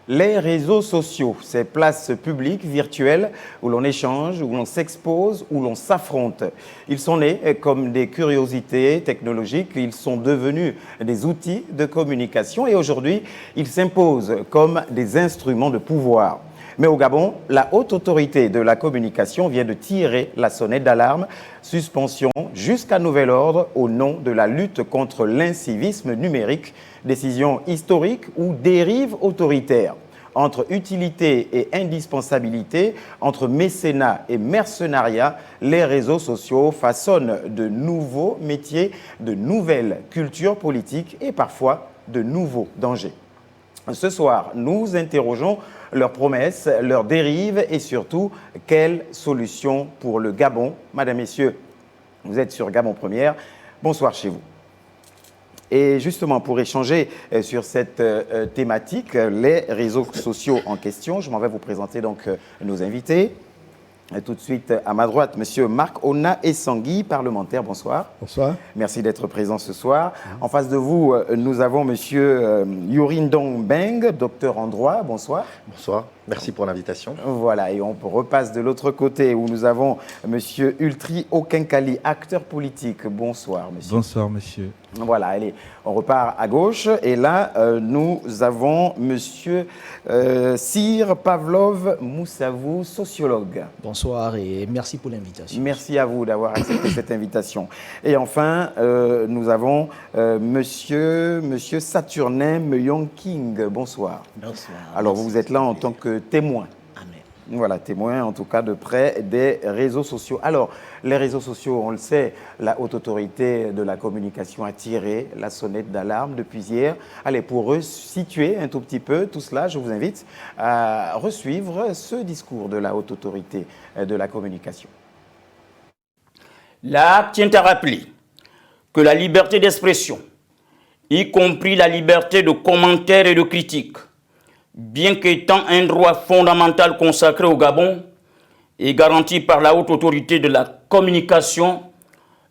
Les réseaux sociaux, ces places publiques virtuelles où l'on échange, où l'on s'expose, où l'on s'affronte. Ils sont nés comme des curiosités technologiques, ils sont devenus des outils de communication et aujourd'hui, ils s'imposent comme des instruments de pouvoir. Mais au Gabon, la haute autorité de la communication vient de tirer la sonnette d'alarme, suspension jusqu'à nouvel ordre au nom de la lutte contre l'incivisme numérique, décision historique ou dérive autoritaire. Entre utilité et indispensabilité, entre mécénat et mercenariat, les réseaux sociaux façonnent de nouveaux métiers, de nouvelles cultures politiques et parfois de nouveaux dangers. Ce soir, nous interrogeons leurs promesses, leurs dérives et surtout, quelles solutions pour le Gabon. Madame, Messieurs, vous êtes sur Gabon Première. Bonsoir chez vous. Et justement, pour échanger sur cette thématique, les réseaux sociaux en question, je m'en vais vous présenter donc nos invités. Et tout de suite, à ma droite, M. Marc Ona Essangui, parlementaire. Bonsoir. Bonsoir. Merci d'être présent ce soir. En face de vous, nous avons M. Yurindong Beng, docteur en droit. Bonsoir. Bonsoir. Merci pour l'invitation. Voilà, et on repasse de l'autre côté où nous avons M. Ultri Okenkali, acteur politique. Bonsoir, monsieur. Bonsoir, monsieur. Voilà, allez, on repart à gauche. Et là, nous avons M. Sir Pavlov Moussavou, sociologue. Bonsoir et merci pour l'invitation. Merci à vous d'avoir accepté cette invitation. Et enfin, nous avons monsieur Saturnin Meyong King. Bonsoir. Bonsoir. Alors, vous êtes là en tant que témoin. Amen. Voilà, témoin en tout cas de près des réseaux sociaux. Alors, les réseaux sociaux, on le sait, la haute autorité de la communication a tiré la sonnette d'alarme depuis hier. Allez, pour resituer un tout petit peu tout cela, je vous invite à resuivre ce discours de la haute autorité de la communication. L'acte tient à rappeler que la liberté d'expression, y compris la liberté de commentaire et de critique, bien qu'étant un droit fondamental consacré au Gabon et garanti par la haute autorité de la communication,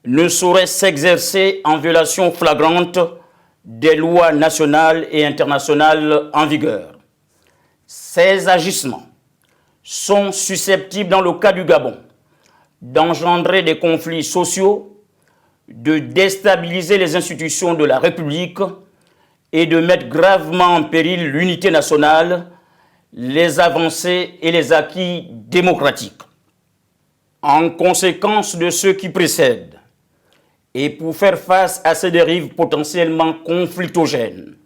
ne saurait s'exercer en violation flagrante des lois nationales et internationales en vigueur. Ces agissements sont susceptibles, dans le cas du Gabon, d'engendrer des conflits sociaux, de déstabiliser les institutions de la République et de mettre gravement en péril l'unité nationale, les avancées et les acquis démocratiques. En conséquence de ce qui précède, et pour faire face à ces dérives potentiellement conflictogènes,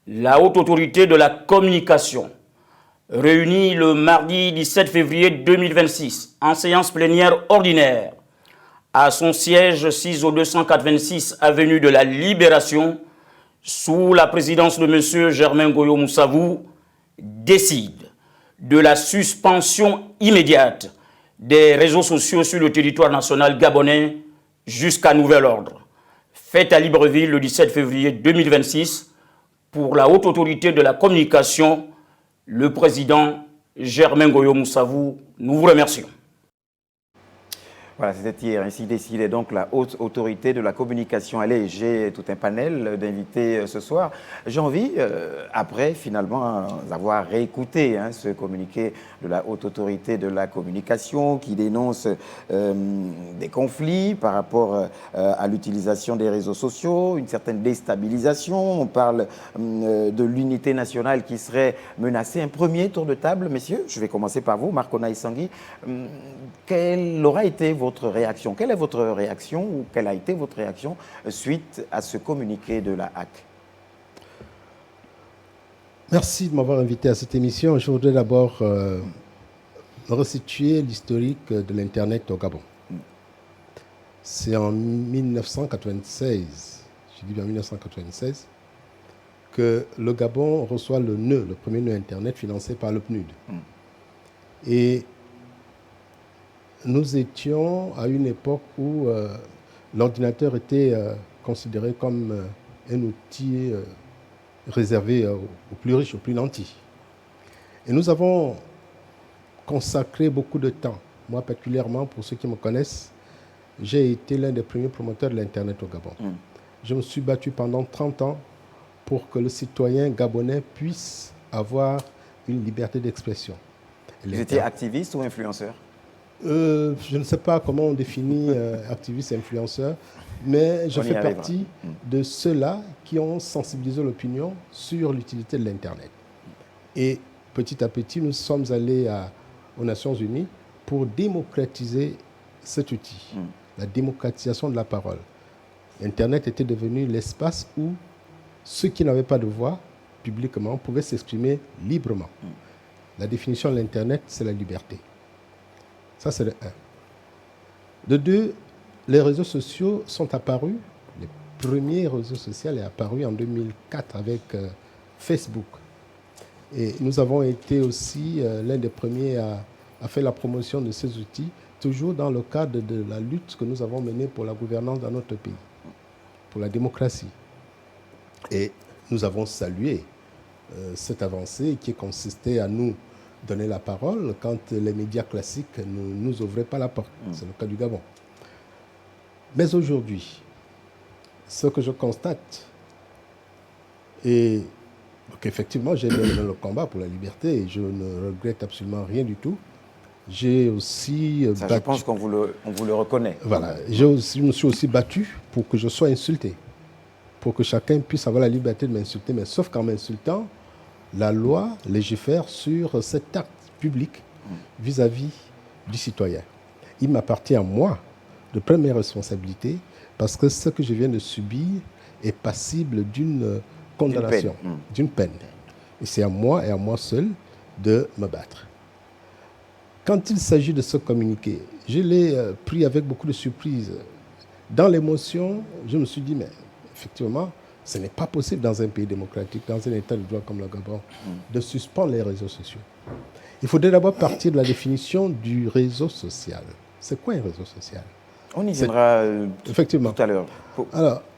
la haute autorité de la communication, réunie le mardi 17 février 2026 en séance plénière ordinaire à son siège 6 au 286 avenue de la Libération, sous la présidence de M. Germain Goyo Moussavou, décide de la suspension immédiate des réseaux sociaux sur le territoire national gabonais jusqu'à nouvel ordre. Faite à Libreville le 17 février 2026 pour la haute autorité de la communication, le président Germain Goyo Moussavou. Nous vous remercions. Voilà, c'était hier, ainsi décidait donc la haute autorité de la communication. Allez, j'ai tout un panel d'invités ce soir. J'ai envie, après finalement avoir réécouté ce communiqué de la haute autorité de la communication qui dénonce des conflits par rapport à l'utilisation des réseaux sociaux, une certaine déstabilisation. On parle de l'unité nationale qui serait menacée. Un premier tour de table, messieurs. Je vais commencer par vous, Marc Ona Essangui. Quelle aura été votre réaction? Quelle est votre réaction ou quelle a été votre réaction suite à ce communiqué de la HAC? Merci de m'avoir invité à cette émission. Je voudrais d'abord resituer l'historique de l'Internet au Gabon. C'est en 1996, je dis bien 1996, que le Gabon reçoit le premier nœud Internet financé par le PNUD. Et nous étions à une époque où l'ordinateur était considéré comme un outil réservé aux plus riches, aux plus nantis. Et nous avons consacré beaucoup de temps. Moi particulièrement, pour ceux qui me connaissent, j'ai été l'un des premiers promoteurs de l'Internet au Gabon. Je me suis battu pendant 30 ans pour que le citoyen gabonais puisse avoir une liberté d'expression. Vous étiez activiste ou influenceur? Je ne sais pas comment on définit activiste et influenceur, mais je fais partie de ceux-là qui ont sensibilisé l'opinion sur l'utilité de l'Internet. Et petit à petit, nous sommes allés aux Nations Unies pour démocratiser cet outil, la démocratisation de la parole. Internet était devenu l'espace où ceux qui n'avaient pas de voix publiquement pouvaient s'exprimer librement. La définition de l'Internet, c'est la liberté. Ça, c'est le 1. De 2, les réseaux sociaux sont apparus. Les premiers réseaux sociaux sont apparus en 2004 avec Facebook. Et nous avons été aussi l'un des premiers à faire la promotion de ces outils, toujours dans le cadre de la lutte que nous avons menée pour la gouvernance dans notre pays, pour la démocratie. Et nous avons salué cette avancée qui consistait à nous donner la parole quand les médias classiques ne nous ouvraient pas la porte. C'est le cas du Gabon. Mais aujourd'hui, ce que je constate, et qu'effectivement j'ai mené le combat pour la liberté et je ne regrette absolument rien du tout, j'ai aussi battu. Je pense qu'on vous le reconnaît. Voilà, je me suis aussi battu pour que je sois insulté, pour que chacun puisse avoir la liberté de m'insulter, mais sauf qu'en m'insultant, la loi légifère sur cet acte public vis-à-vis du citoyen. Il m'appartient à moi de prendre mes responsabilités parce que ce que je viens de subir est passible d'une condamnation, d'une peine. Et c'est à moi et à moi seul de me battre. Quand il s'agit de ce communiqué, je l'ai pris avec beaucoup de surprise. Dans l'émotion, je me suis dit, mais effectivement, ce n'est pas possible dans un pays démocratique, dans un état de droit comme le Gabon, de suspendre les réseaux sociaux. Il faudrait d'abord partir de la définition du réseau social. C'est quoi un réseau social? On y viendra effectivement tout à l'heure.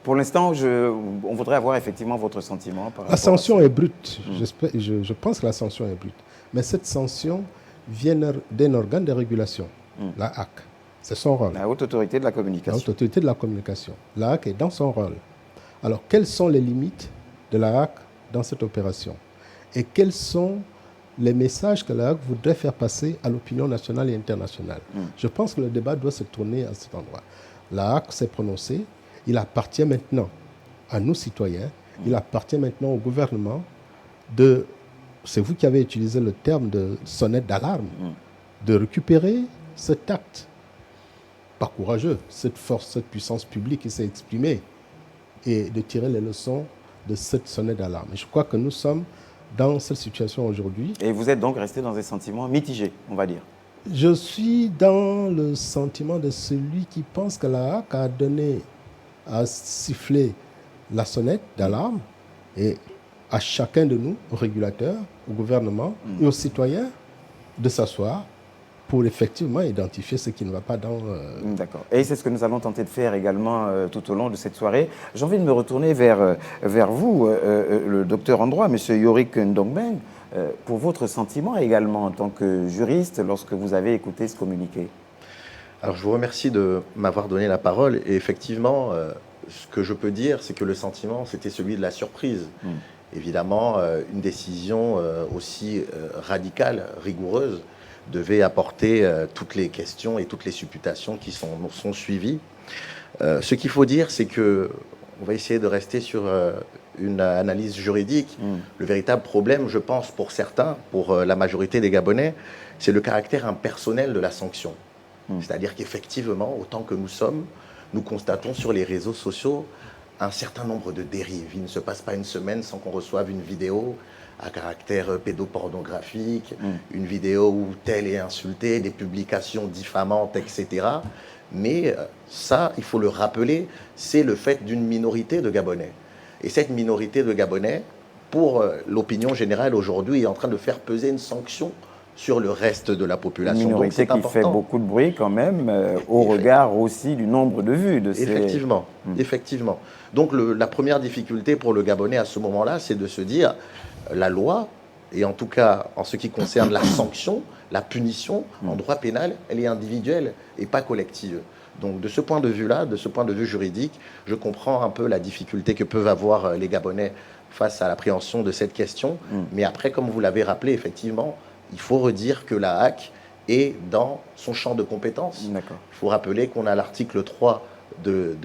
Pour l'instant, on voudrait avoir effectivement votre sentiment. La sanction est brute. Je pense que la sanction est brute. Mais cette sanction vient d'un organe de régulation, la HAC. C'est son rôle. La Haute Autorité de la Communication. La Haute Autorité de la Communication. La HAC est dans son rôle. Alors, quelles sont les limites de la HAC dans cette opération? Et quels sont les messages que la HAC voudrait faire passer à l'opinion nationale et internationale? Je pense que le débat doit se tourner à cet endroit. La HAC s'est prononcée. Il appartient maintenant à nous, citoyens, il appartient maintenant au gouvernement de... C'est vous qui avez utilisé le terme de sonnette d'alarme, de récupérer cet acte. Pas courageux, cette force, cette puissance publique qui s'est exprimée, et de tirer les leçons de cette sonnette d'alarme. Je crois que nous sommes dans cette situation aujourd'hui. Et vous êtes donc resté dans un sentiment mitigé, on va dire? Je suis dans le sentiment de celui qui pense que la HAC a donné, a sifflé la sonnette d'alarme, et à chacun de nous, aux régulateurs, au gouvernement et aux citoyens, de s'asseoir pour effectivement identifier ce qui ne va pas dans... D'accord. Et c'est ce que nous allons tenter de faire également tout au long de cette soirée. J'ai envie de me retourner vers vous, le docteur en droit, M. Yorick Ndongbeng, pour votre sentiment également en tant que juriste lorsque vous avez écouté ce communiqué. Alors je vous remercie de m'avoir donné la parole. Et effectivement, ce que je peux dire, c'est que le sentiment, c'était celui de la surprise. Évidemment, une décision aussi radicale, rigoureuse, devait apporter toutes les questions et toutes les supputations qui sont suivies. Ce qu'il faut dire, c'est que on va essayer de rester sur une analyse juridique. Le véritable problème, je pense, pour certains, pour la majorité des Gabonais, c'est le caractère impersonnel de la sanction. C'est-à-dire qu'effectivement, autant que nous sommes, nous constatons sur les réseaux sociaux un certain nombre de dérives. Il ne se passe pas une semaine sans qu'on reçoive une vidéo à caractère pédopornographique, une vidéo où tel est insulté, des publications diffamantes, etc. Mais ça, il faut le rappeler, c'est le fait d'une minorité de Gabonais. Et cette minorité de Gabonais, pour l'opinion générale aujourd'hui, est en train de faire peser une sanction sur le reste de la population. Une minorité qui fait beaucoup de bruit quand même, au regard aussi du nombre de vues de ces... Effectivement, effectivement. Donc la première difficulté pour le Gabonais à ce moment-là, c'est de se dire, la loi, et en tout cas en ce qui concerne la sanction, la punition, en droit pénal, elle est individuelle et pas collective. Donc de ce point de vue-là, de ce point de vue juridique, je comprends un peu la difficulté que peuvent avoir les Gabonais face à l'appréhension de cette question. Mais après, comme vous l'avez rappelé, effectivement, il faut redire que la HAC est dans son champ de compétences. Il faut rappeler qu'on a l'article 3 de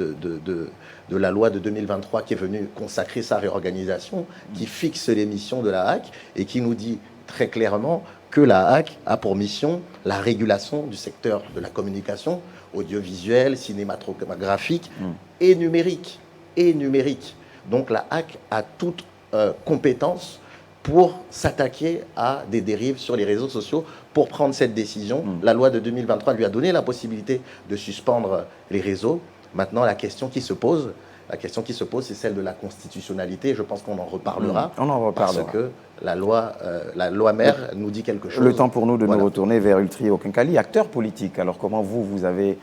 la loi de 2023 qui est venu consacrer sa réorganisation, qui fixe les missions de la HAC et qui nous dit très clairement que la HAC a pour mission la régulation du secteur de la communication audiovisuelle, cinématographique et numérique. Donc la HAC a toute compétence pour s'attaquer à des dérives sur les réseaux sociaux, pour prendre cette décision. La loi de 2023 lui a donné la possibilité de suspendre les réseaux. Maintenant, la question qui se pose, c'est celle de la constitutionnalité. Je pense qu'on en reparlera. On en reparlera. Parce que la loi mère nous dit quelque chose. Le temps pour nous de nous retourner vers Ultri Okinkali, acteur politique. Alors comment vous avez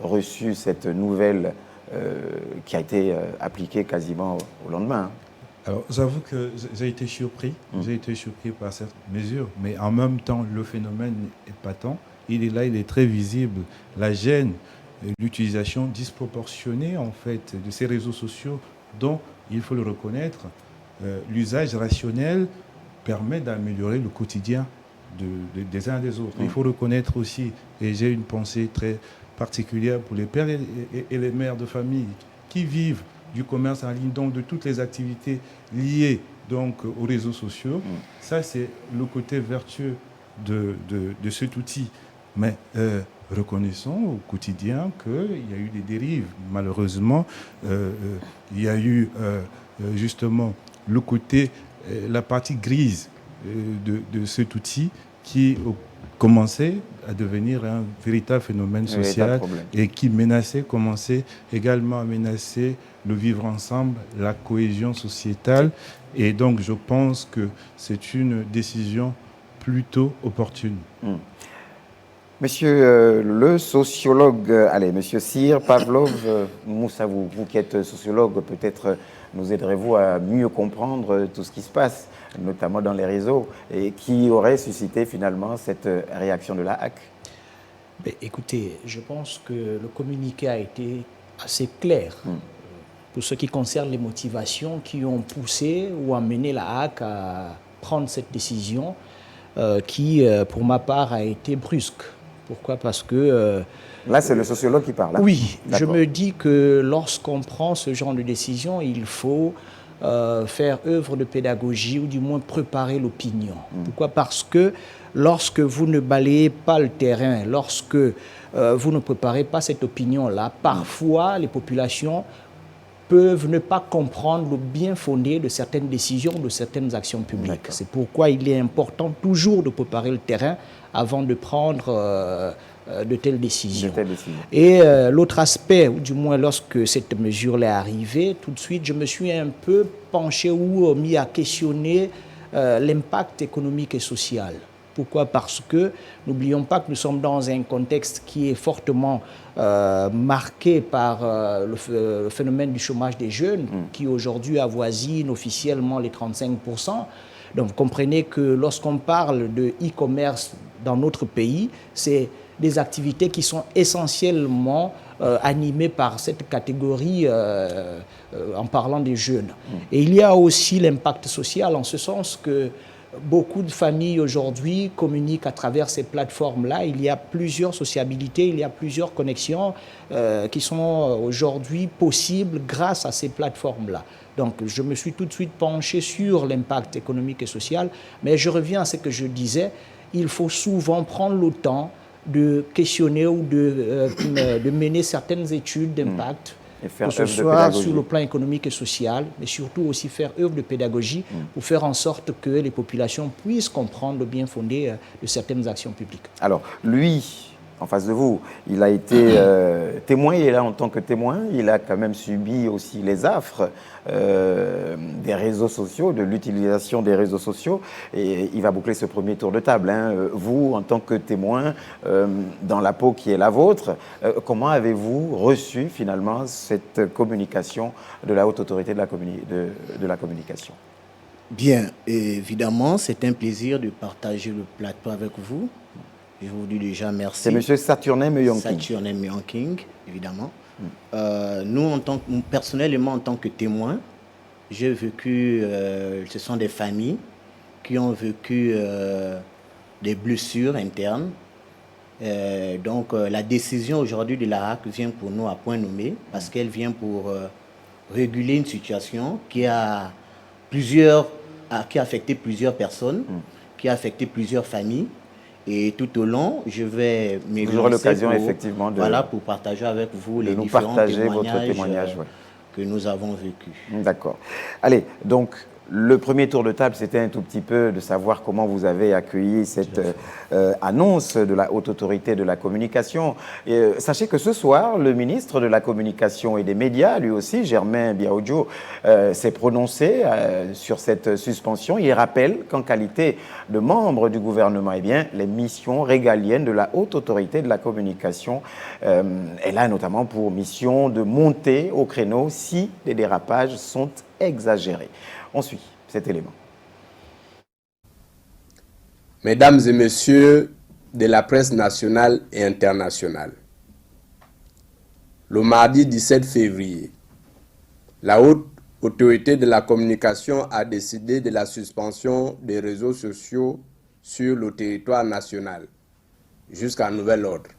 reçu cette nouvelle qui a été appliquée quasiment au lendemain? Alors, j'avoue que j'ai été surpris. J'ai été surpris par cette mesure. Mais en même temps, le phénomène est patent. Il est là, il est très visible. La gêne, l'utilisation disproportionnée, en fait, de ces réseaux sociaux dont, il faut le reconnaître, l'usage rationnel permet d'améliorer le quotidien des uns et des autres. Il faut reconnaître aussi, et j'ai une pensée très particulière pour les pères et les mères de famille qui vivent du commerce en ligne, donc de toutes les activités liées donc, aux réseaux sociaux. Ça, c'est le côté vertueux de cet outil. Mais reconnaissons au quotidien qu'il y a eu des dérives. Malheureusement, il y a eu justement le côté, la partie grise de cet outil qui commençait à devenir un véritable phénomène social et qui commençait également à menacer le vivre ensemble, la cohésion sociétale. Et donc, je pense que c'est une décision plutôt opportune. Monsieur le sociologue, monsieur Sir Pavlov Moussa, vous qui êtes sociologue, peut-être nous aiderez-vous à mieux comprendre tout ce qui se passe, notamment dans les réseaux, et qui aurait suscité finalement cette réaction de la HAC? Écoutez, je pense que le communiqué a été assez clair pour ce qui concerne les motivations qui ont poussé ou amené la HAC à prendre cette décision qui, pour ma part, a été brusque. Pourquoi? Parce que... là, c'est le sociologue qui parle. Hein? Oui, je me dis que lorsqu'on prend ce genre de décision, il faut faire œuvre de pédagogie ou du moins préparer l'opinion. Pourquoi? Parce que lorsque vous ne balayez pas le terrain, lorsque vous ne préparez pas cette opinion-là, parfois les populations peuvent ne pas comprendre le bien fondé de certaines décisions, de certaines actions publiques. C'est pourquoi il est important toujours de préparer le terrain avant de prendre de telles décisions. Et l'autre aspect, ou du moins lorsque cette mesure est arrivée, tout de suite, je me suis un peu penché ou mis à questionner l'impact économique et social. Pourquoi? Parce que n'oublions pas que nous sommes dans un contexte qui est fortement marqué par le phénomène du chômage des jeunes, qui aujourd'hui avoisine officiellement les 35%. Donc vous comprenez que lorsqu'on parle de e-commerce dans notre pays, c'est des activités qui sont essentiellement animées par cette catégorie en parlant des jeunes. Et il y a aussi l'impact social en ce sens que beaucoup de familles aujourd'hui communiquent à travers ces plateformes-là. Il y a plusieurs sociabilités, il y a plusieurs connexions qui sont aujourd'hui possibles grâce à ces plateformes-là. Donc je me suis tout de suite penché sur l'impact économique et social, mais je reviens à ce que je disais, il faut souvent prendre le temps de questionner ou de mener certaines études d'impact, que ce soit sur le plan économique et social, mais surtout aussi faire œuvre de pédagogie pour faire en sorte que les populations puissent comprendre le bien fondé de certaines actions publiques. Alors, lui, en face de vous, il a été témoin, il est là en tant que témoin, il a quand même subi aussi les affres des réseaux sociaux, de l'utilisation des réseaux sociaux, et il va boucler ce premier tour de table. Hein. Vous, en tant que témoin, dans la peau qui est la vôtre, comment avez-vous reçu finalement cette communication de la haute autorité de la communication? Bien, évidemment, c'est un plaisir de partager le plateau avec vous. Je vous dis déjà merci. C'est M. Saturnin Muyonking. Saturnin Muyonking, évidemment. Nous, personnellement, en tant que témoin, j'ai vécu, ce sont des familles qui ont vécu des blessures internes. Donc la décision aujourd'hui de la HAC vient pour nous à point nommé, parce qu'elle vient pour réguler une situation qui a affecté plusieurs personnes, qui a affecté plusieurs familles. Et tout au long, je vais m'élancer l'occasion effectivement pour partager avec vous les différents témoignages que nous avons vécus. D'accord. Allez, donc le premier tour de table, c'était un tout petit peu de savoir comment vous avez accueilli cette annonce de la Haute Autorité de la Communication. Sachez que ce soir, le ministre de la Communication et des Médias, lui aussi, Germain Biaoudjou, s'est prononcé sur cette suspension. Il rappelle qu'en qualité de membre du gouvernement, eh bien, les missions régaliennes de la Haute Autorité de la Communication, elle a notamment pour mission de monter au créneau si les dérapages sont exagérés. On suit cet élément. Mesdames et messieurs de la presse nationale et internationale, le mardi 17 février, la Haute Autorité de la Communication a décidé de la suspension des réseaux sociaux sur le territoire national jusqu'à nouvel ordre.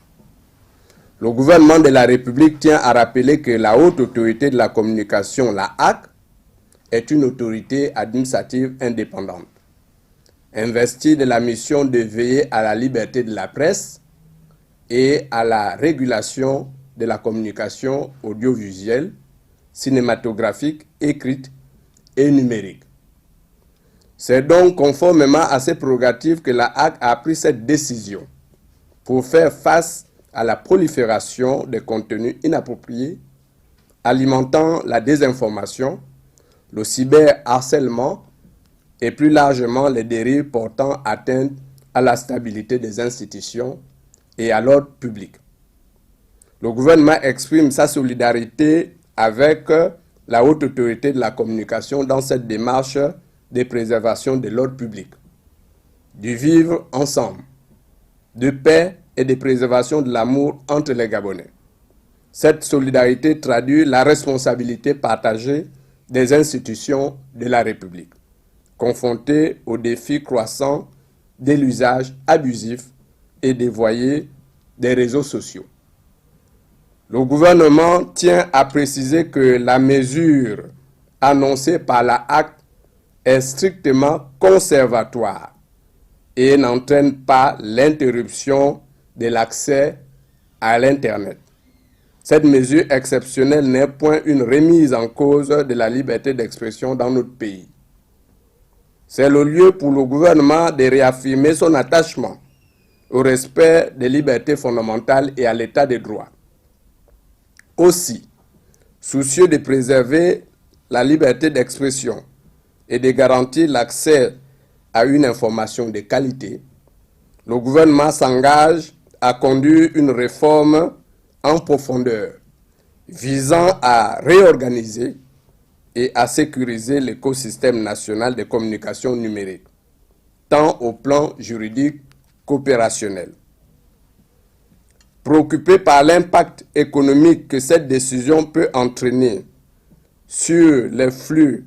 Le gouvernement de la République tient à rappeler que la Haute Autorité de la Communication, la HAC, est une autorité administrative indépendante, investie de la mission de veiller à la liberté de la presse et à la régulation de la communication audiovisuelle, cinématographique, écrite et numérique. C'est donc conformément à ces prérogatives que la HAC a pris cette décision pour faire face à la prolifération des contenus inappropriés, alimentant la désinformation, le cyberharcèlement et plus largement les dérives portant atteinte à la stabilité des institutions et à l'ordre public. Le gouvernement exprime sa solidarité avec la Haute Autorité de la Communication dans cette démarche de préservation de l'ordre public, du vivre ensemble, de paix et de préservation de l'amour entre les Gabonais. Cette solidarité traduit la responsabilité partagée des institutions de la République, confrontées aux défis croissants de l'usage abusif et dévoyé des réseaux sociaux. Le gouvernement tient à préciser que la mesure annoncée par la HAC est strictement conservatoire et n'entraîne pas l'interruption de l'accès à l'Internet. Cette mesure exceptionnelle n'est point une remise en cause de la liberté d'expression dans notre pays. C'est le lieu pour le gouvernement de réaffirmer son attachement au respect des libertés fondamentales et à l'état de droit. Aussi, soucieux de préserver la liberté d'expression et de garantir l'accès à une information de qualité, le gouvernement s'engage à conduire une réforme en profondeur, visant à réorganiser et à sécuriser l'écosystème national de communication numérique, tant au plan juridique qu'opérationnel. Préoccupé par l'impact économique que cette décision peut entraîner sur les flux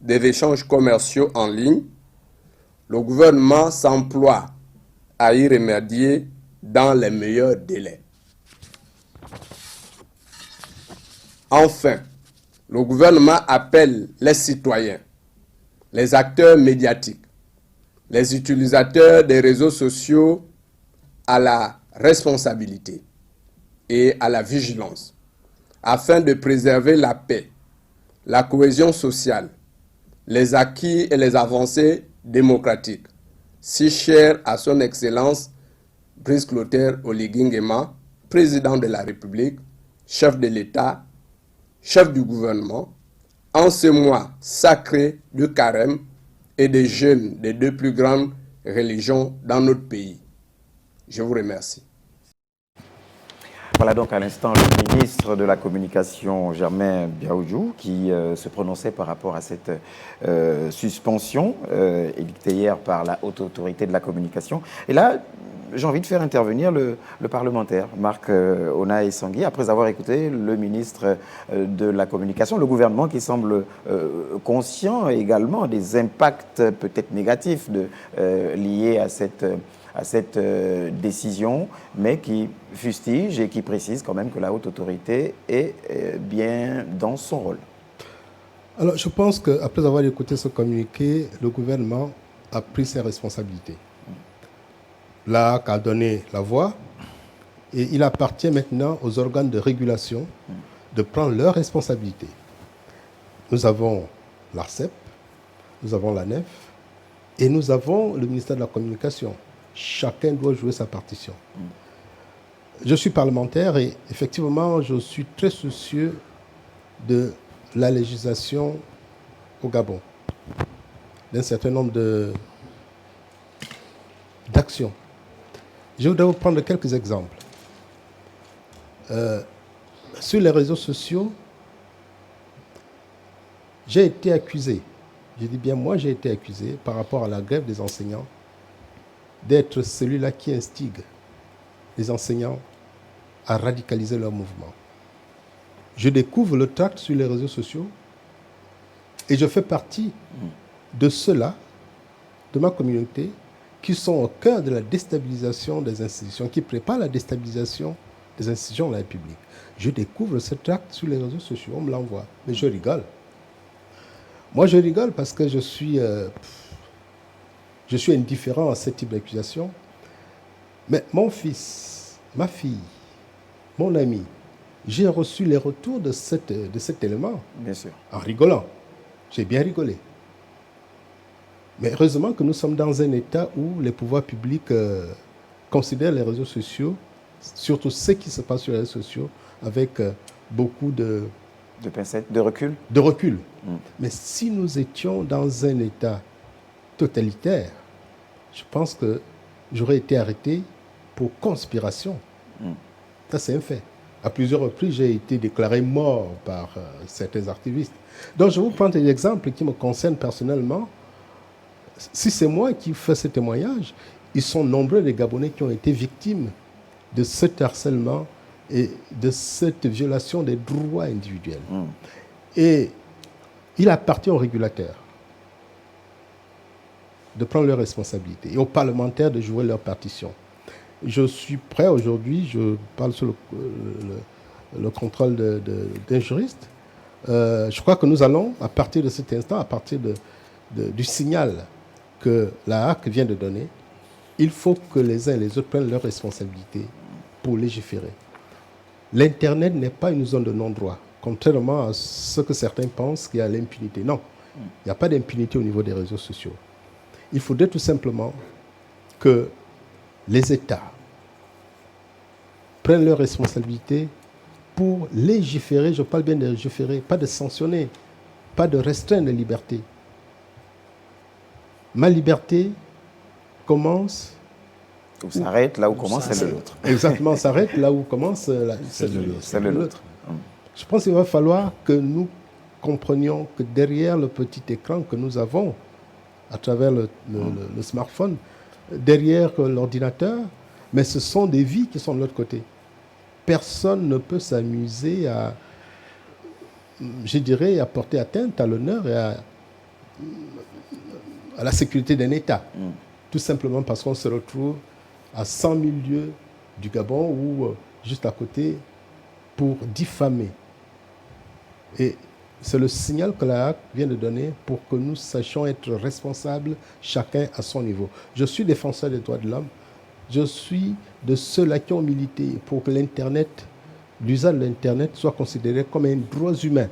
des échanges commerciaux en ligne, le gouvernement s'emploie à y remédier dans les meilleurs délais. Enfin, le gouvernement appelle les citoyens, les acteurs médiatiques, les utilisateurs des réseaux sociaux à la responsabilité et à la vigilance, afin de préserver la paix, la cohésion sociale, les acquis et les avancées démocratiques, si chers à son Excellence Brice Clotaire Oligui Nguema, président de la République, chef de l'État, chef du gouvernement, en ce mois sacré du carême et des jeûnes des deux plus grandes religions dans notre pays. Je vous remercie. Voilà donc à l'instant le ministre de la Communication, Germain Biaoudjou, qui se prononçait par rapport à cette suspension édictée hier par la Haute Autorité de la Communication. Et là, j'ai envie de faire intervenir le parlementaire, Marc Onaï Sangui, après avoir écouté le ministre de la Communication, le gouvernement qui semble conscient également des impacts peut-être négatifs liés à cette décision, mais qui fustige et qui précise quand même que la haute autorité est bien dans son rôle. Alors, je pense qu'après avoir écouté ce communiqué, le gouvernement a pris ses responsabilités. L'AAC a donné la voix et il appartient maintenant aux organes de régulation de prendre leurs responsabilités. Nous avons l'ARCEP, nous avons l'ANEF et nous avons le ministère de la Communication. Chacun doit jouer sa partition. Je suis parlementaire et effectivement, je suis très soucieux de la législation au Gabon, d'un certain nombre d'actions. Je voudrais vous prendre quelques exemples. Sur les réseaux sociaux, j'ai été accusé, je dis bien moi j'ai été accusé par rapport à la grève des enseignants, d'être celui-là qui instigue les enseignants à radicaliser leur mouvement. Je découvre le tract sur les réseaux sociaux et je fais partie de ceux-là, de ma communauté, qui sont au cœur de la déstabilisation des institutions, qui préparent la déstabilisation des institutions de la République. Je découvre ce tract sur les réseaux sociaux, on me l'envoie, mais je rigole. Moi, je rigole parce que je suis indifférent à ce type d'accusation. Mais mon fils, ma fille, mon ami, j'ai reçu les retours de cet élément. Bien sûr. En rigolant. J'ai bien rigolé. Mais heureusement que nous sommes dans un état où les pouvoirs publics considèrent les réseaux sociaux, surtout ce qui se passe sur les réseaux sociaux, avec beaucoup de pincettes, de recul. De recul. Mais si nous étions dans un état totalitaire, je pense que j'aurais été arrêté pour conspiration. Ça, c'est un fait. À plusieurs reprises, j'ai été déclaré mort par certains activistes. Donc, je vais vous prendre des exemples qui me concernent personnellement. Si c'est moi qui fais ce témoignage, ils sont nombreux les Gabonais qui ont été victimes de cet harcèlement et de cette violation des droits individuels. Et il appartient aux régulateurs de prendre leurs responsabilités et aux parlementaires de jouer leur partition. Je suis prêt aujourd'hui, je parle sous le contrôle d'un juriste. Je crois que nous allons, à partir de cet instant, à partir du signal que la HAC vient de donner, il faut que les uns et les autres prennent leurs responsabilités pour légiférer. L'Internet n'est pas une zone de non-droit, contrairement à ce que certains pensent qu'il y a l'impunité. Non, il n'y a pas d'impunité au niveau des réseaux sociaux. Il faudrait tout simplement que les États prennent leurs responsabilités pour légiférer, je parle bien de légiférer, pas de sanctionner, pas de restreindre les libertés. Ma liberté commence... Ou s'arrête là où commence celle de l'autre. Exactement, s'arrête là où commence celle de l'autre. Je pense qu'il va falloir que nous comprenions que derrière le petit écran que nous avons, à travers le smartphone, derrière l'ordinateur, mais ce sont des vies qui sont de l'autre côté. Personne ne peut s'amuser à, je dirais, à porter atteinte à l'honneur et à la sécurité d'un État. Tout simplement parce qu'on se retrouve à 100 000 lieues du Gabon ou juste à côté pour diffamer. Et c'est le signal que la HAC vient de donner pour que nous sachions être responsables, chacun à son niveau. Je suis défenseur des droits de l'homme. Je suis de ceux-là qui ont milité pour que l'Internet, l'usage de l'Internet soit considéré comme un droit humain.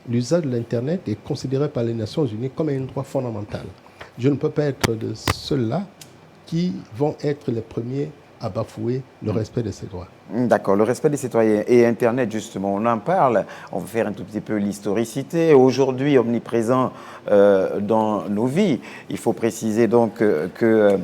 L'usage de l'Internet est considéré par les Nations Unies comme un droit fondamental. Je ne peux pas être de ceux-là qui vont être les premiers à bafouer le respect de ces droits. D'accord, le respect des citoyens et Internet, justement, on en parle. On va faire un tout petit peu l'historicité. Aujourd'hui, omniprésent dans nos vies. Il faut préciser donc que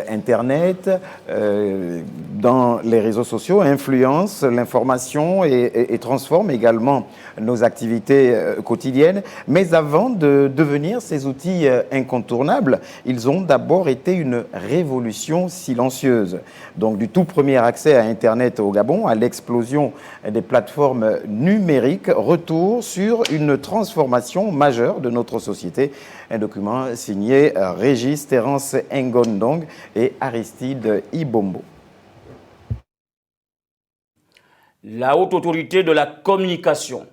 Internet, dans les réseaux sociaux, influence l'information et transforme également nos activités quotidiennes. Mais avant de devenir ces outils incontournables, ils ont d'abord été une révolution silencieuse. Donc, du tout premier accès à Internet au Gabon, à l'explosion des plateformes numériques, retour sur une transformation majeure de notre société. Un document signé Régis Terence Ngondong et Aristide Ibombo. La Haute Autorité de la Communication,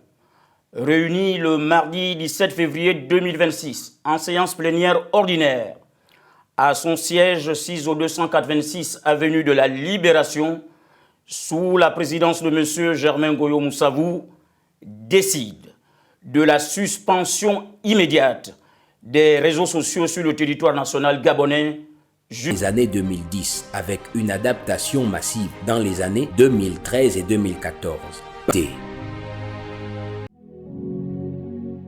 réunie le mardi 17 février 2026 en séance plénière ordinaire à son siège 6 au 286 avenue de la Libération, sous la présidence de M. Germain Goyo Moussavou, décide de la suspension immédiate des réseaux sociaux sur le territoire national gabonais les années 2010, avec une adaptation massive dans les années 2013 et 2014.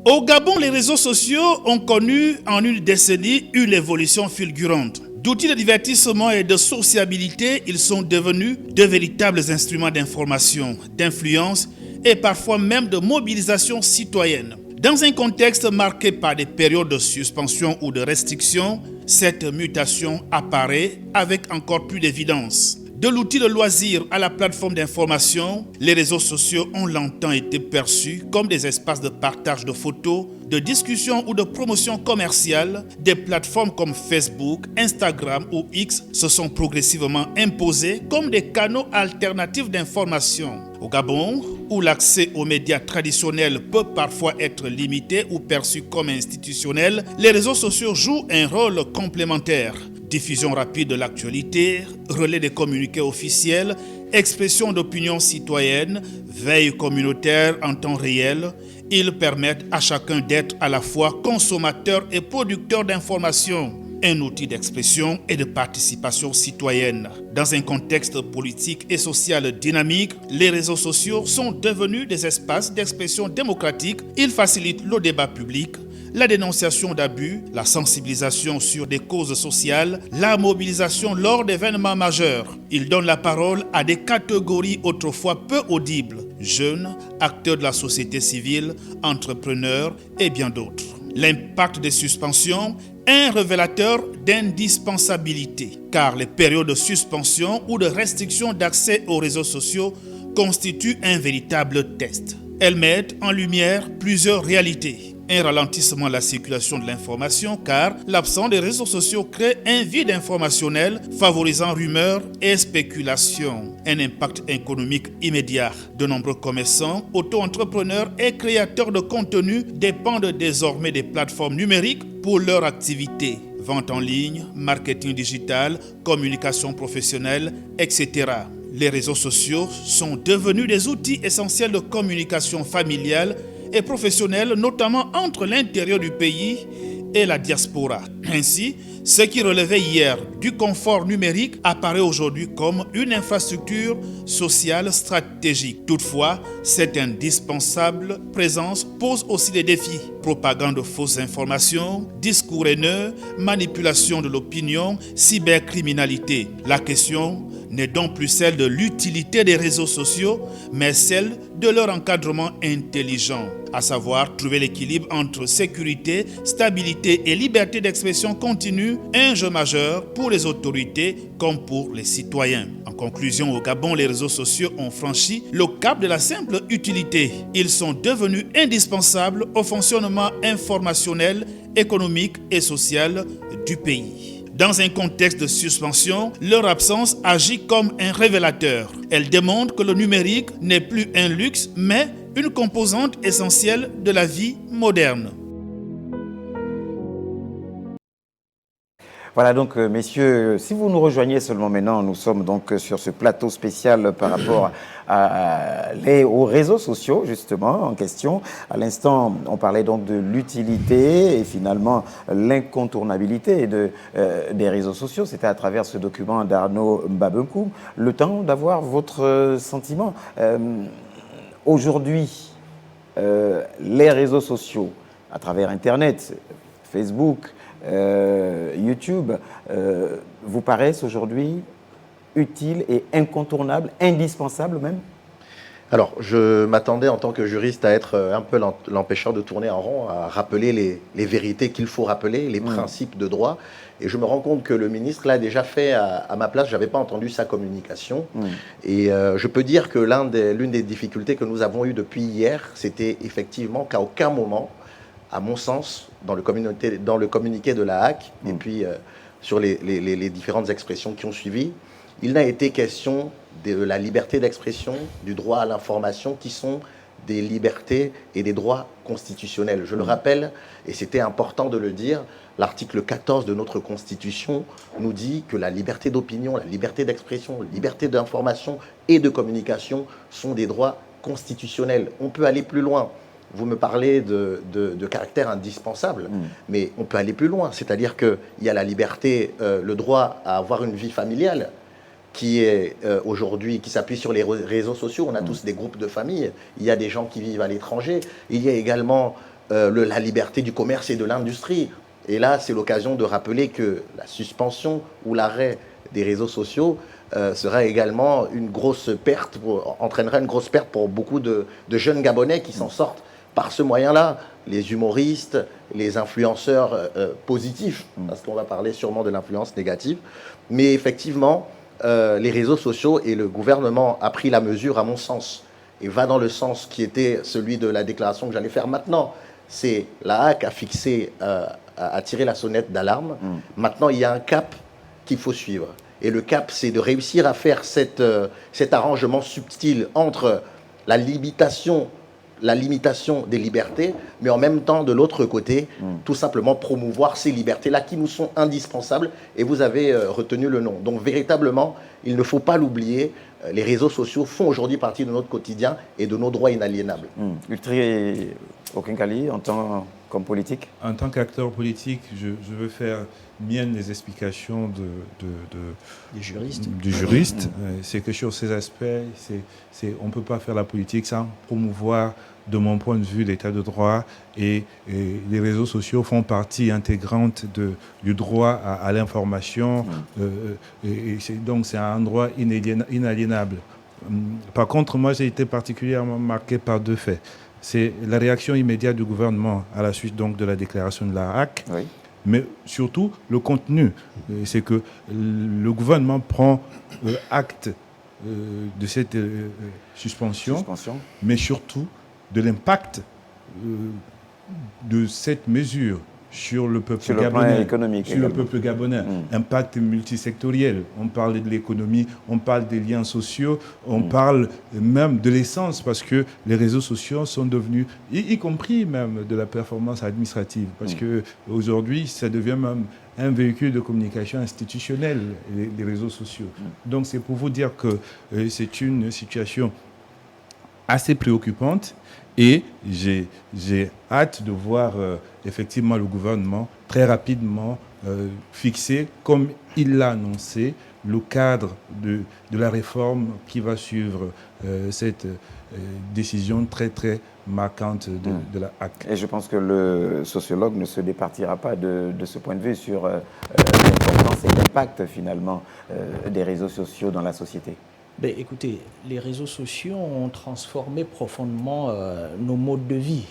Au Gabon, les réseaux sociaux ont connu en une décennie une évolution fulgurante. D'outils de divertissement et de sociabilité, ils sont devenus de véritables instruments d'information, d'influence et parfois même de mobilisation citoyenne. Dans un contexte marqué par des périodes de suspension ou de restriction, cette mutation apparaît avec encore plus d'évidence. De l'outil de loisir à la plateforme d'information, les réseaux sociaux ont longtemps été perçus comme des espaces de partage de photos, de discussion ou de promotion commerciale. Des plateformes comme Facebook, Instagram ou X se sont progressivement imposées comme des canaux alternatifs d'information. Au Gabon, où l'accès aux médias traditionnels peut parfois être limité ou perçu comme institutionnel, les réseaux sociaux jouent un rôle complémentaire. Diffusion rapide de l'actualité, relais des communiqués officiels, expression d'opinions citoyennes, veille communautaire en temps réel, ils permettent à chacun d'être à la fois consommateur et producteur d'informations, un outil d'expression et de participation citoyenne. Dans un contexte politique et social dynamique, les réseaux sociaux sont devenus des espaces d'expression démocratique. Ils facilitent le débat public, la dénonciation d'abus, la sensibilisation sur des causes sociales, la mobilisation lors d'événements majeurs. Ils donnent la parole à des catégories autrefois peu audibles, jeunes, acteurs de la société civile, entrepreneurs et bien d'autres. L'impact des suspensions est un révélateur d'indispensabilité, car les périodes de suspension ou de restriction d'accès aux réseaux sociaux constituent un véritable test. Elles mettent en lumière plusieurs réalités. Un ralentissement de la circulation de l'information car l'absence des réseaux sociaux crée un vide informationnel favorisant rumeurs et spéculations. Un impact économique immédiat. De nombreux commerçants, auto-entrepreneurs et créateurs de contenu dépendent désormais des plateformes numériques pour leur activité. Vente en ligne, marketing digital, communication professionnelle, etc. Les réseaux sociaux sont devenus des outils essentiels de communication familiale et professionnelle, notamment entre l'intérieur du pays et la diaspora. Ainsi, ce qui relevait hier du confort numérique apparaît aujourd'hui comme une infrastructure sociale stratégique. Toutefois, cette indispensable présence pose aussi des défis. Propagande de fausses informations, discours haineux, manipulation de l'opinion, cybercriminalité. La question n'est donc plus celle de l'utilité des réseaux sociaux, mais celle de leur encadrement intelligent, à savoir trouver l'équilibre entre sécurité, stabilité et liberté d'expression continue, un jeu majeur pour les autorités comme pour les citoyens. En conclusion, au Gabon, les réseaux sociaux ont franchi le cap de la simple utilité. Ils sont devenus indispensables au fonctionnement informationnel, économique et social du pays. Dans un contexte de suspension, leur absence agit comme un révélateur. Elle démontre que le numérique n'est plus un luxe, mais une composante essentielle de la vie moderne. Voilà donc, messieurs, si vous nous rejoignez seulement maintenant, nous sommes donc sur ce plateau spécial par rapport aux réseaux sociaux, justement, en question. À l'instant, on parlait donc de l'utilité et finalement l'incontournabilité des réseaux sociaux. C'était à travers ce document d'Arnaud Mbabenkoum. Le temps d'avoir votre sentiment. Aujourd'hui, les réseaux sociaux, à travers Internet, Facebook, YouTube, vous paraissent aujourd'hui utiles et incontournables, indispensables même? Alors, je m'attendais en tant que juriste à être un peu l'empêcheur de tourner en rond, à rappeler les vérités qu'il faut rappeler, les principes de droit. Et je me rends compte que le ministre l'a déjà fait à ma place. Je n'avais pas entendu sa communication. Et je peux dire que l'une des difficultés que nous avons eues depuis hier, c'était effectivement qu'à aucun moment, à mon sens, dans le communiqué de la HAC, et puis sur les différentes expressions qui ont suivi, il n'a été question de la liberté d'expression, du droit à l'information, qui sont des libertés et des droits constitutionnels. Je le rappelle, et c'était important de le dire, l'article 14 de notre Constitution nous dit que la liberté d'opinion, la liberté d'expression, la liberté d'information et de communication sont des droits constitutionnels. On peut aller plus loin. Vous me parlez de caractère indispensable, mais on peut aller plus loin. C'est-à-dire qu'il y a la liberté, le droit à avoir une vie familiale, qui est aujourd'hui, qui s'appuie sur les réseaux sociaux. On a tous des groupes de famille. Il y a des gens qui vivent à l'étranger. Il y a également la liberté du commerce et de l'industrie. Et là, c'est l'occasion de rappeler que la suspension ou l'arrêt des réseaux sociaux sera également une grosse perte, entraînera une grosse perte pour beaucoup de jeunes Gabonais qui s'en sortent par ce moyen-là. Les humoristes, les influenceurs positifs, parce qu'on va parler sûrement de l'influence négative. Mais effectivement, les réseaux sociaux et le gouvernement a pris la mesure, à mon sens, et va dans le sens qui était celui de la déclaration que j'allais faire maintenant. C'est la HAC a fixé, a tiré la sonnette d'alarme. Maintenant, il y a un cap qu'il faut suivre. Et le cap, c'est de réussir à faire cet arrangement subtil entre la limitation des libertés, mais en même temps, de l'autre côté, tout simplement promouvoir ces libertés-là qui nous sont indispensables. Et vous avez retenu le nom. Donc, véritablement, il ne faut pas l'oublier, les réseaux sociaux font aujourd'hui partie de notre quotidien et de nos droits inaliénables. Ultri Okinkali, comme politique? En tant qu'acteur politique, je veux faire mienne les explications du juriste. C'est que sur ces aspects, on ne peut pas faire la politique sans promouvoir, de mon point de vue, l'état de droit, et les réseaux sociaux font partie intégrante du droit à l'information, donc c'est un droit inaliénable. Par contre, moi j'ai été particulièrement marqué par deux faits. C'est la réaction immédiate du gouvernement à la suite donc de la déclaration de la HAC, mais surtout le contenu. C'est que le gouvernement prend acte de cette suspension, mais surtout de l'impact de cette mesure sur le peuple gabonais, le peuple gabonais. Impact multisectoriel. On parle de l'économie, on parle des liens sociaux, on parle même de l'essence, parce que les réseaux sociaux sont devenus, y compris même de la performance administrative, parce que aujourd'hui, ça devient même un véhicule de communication institutionnelle, les réseaux sociaux. Donc c'est pour vous dire que c'est une situation assez préoccupante. Et j'ai hâte de voir effectivement le gouvernement très rapidement fixer, comme il l'a annoncé, le cadre de la réforme qui va suivre cette décision très très marquante de la HAC. Et je pense que le sociologue ne se départira pas de ce point de vue sur l'importance et l'impact finalement des réseaux sociaux dans la société. Ben, écoutez, les réseaux sociaux ont transformé profondément nos modes de vie.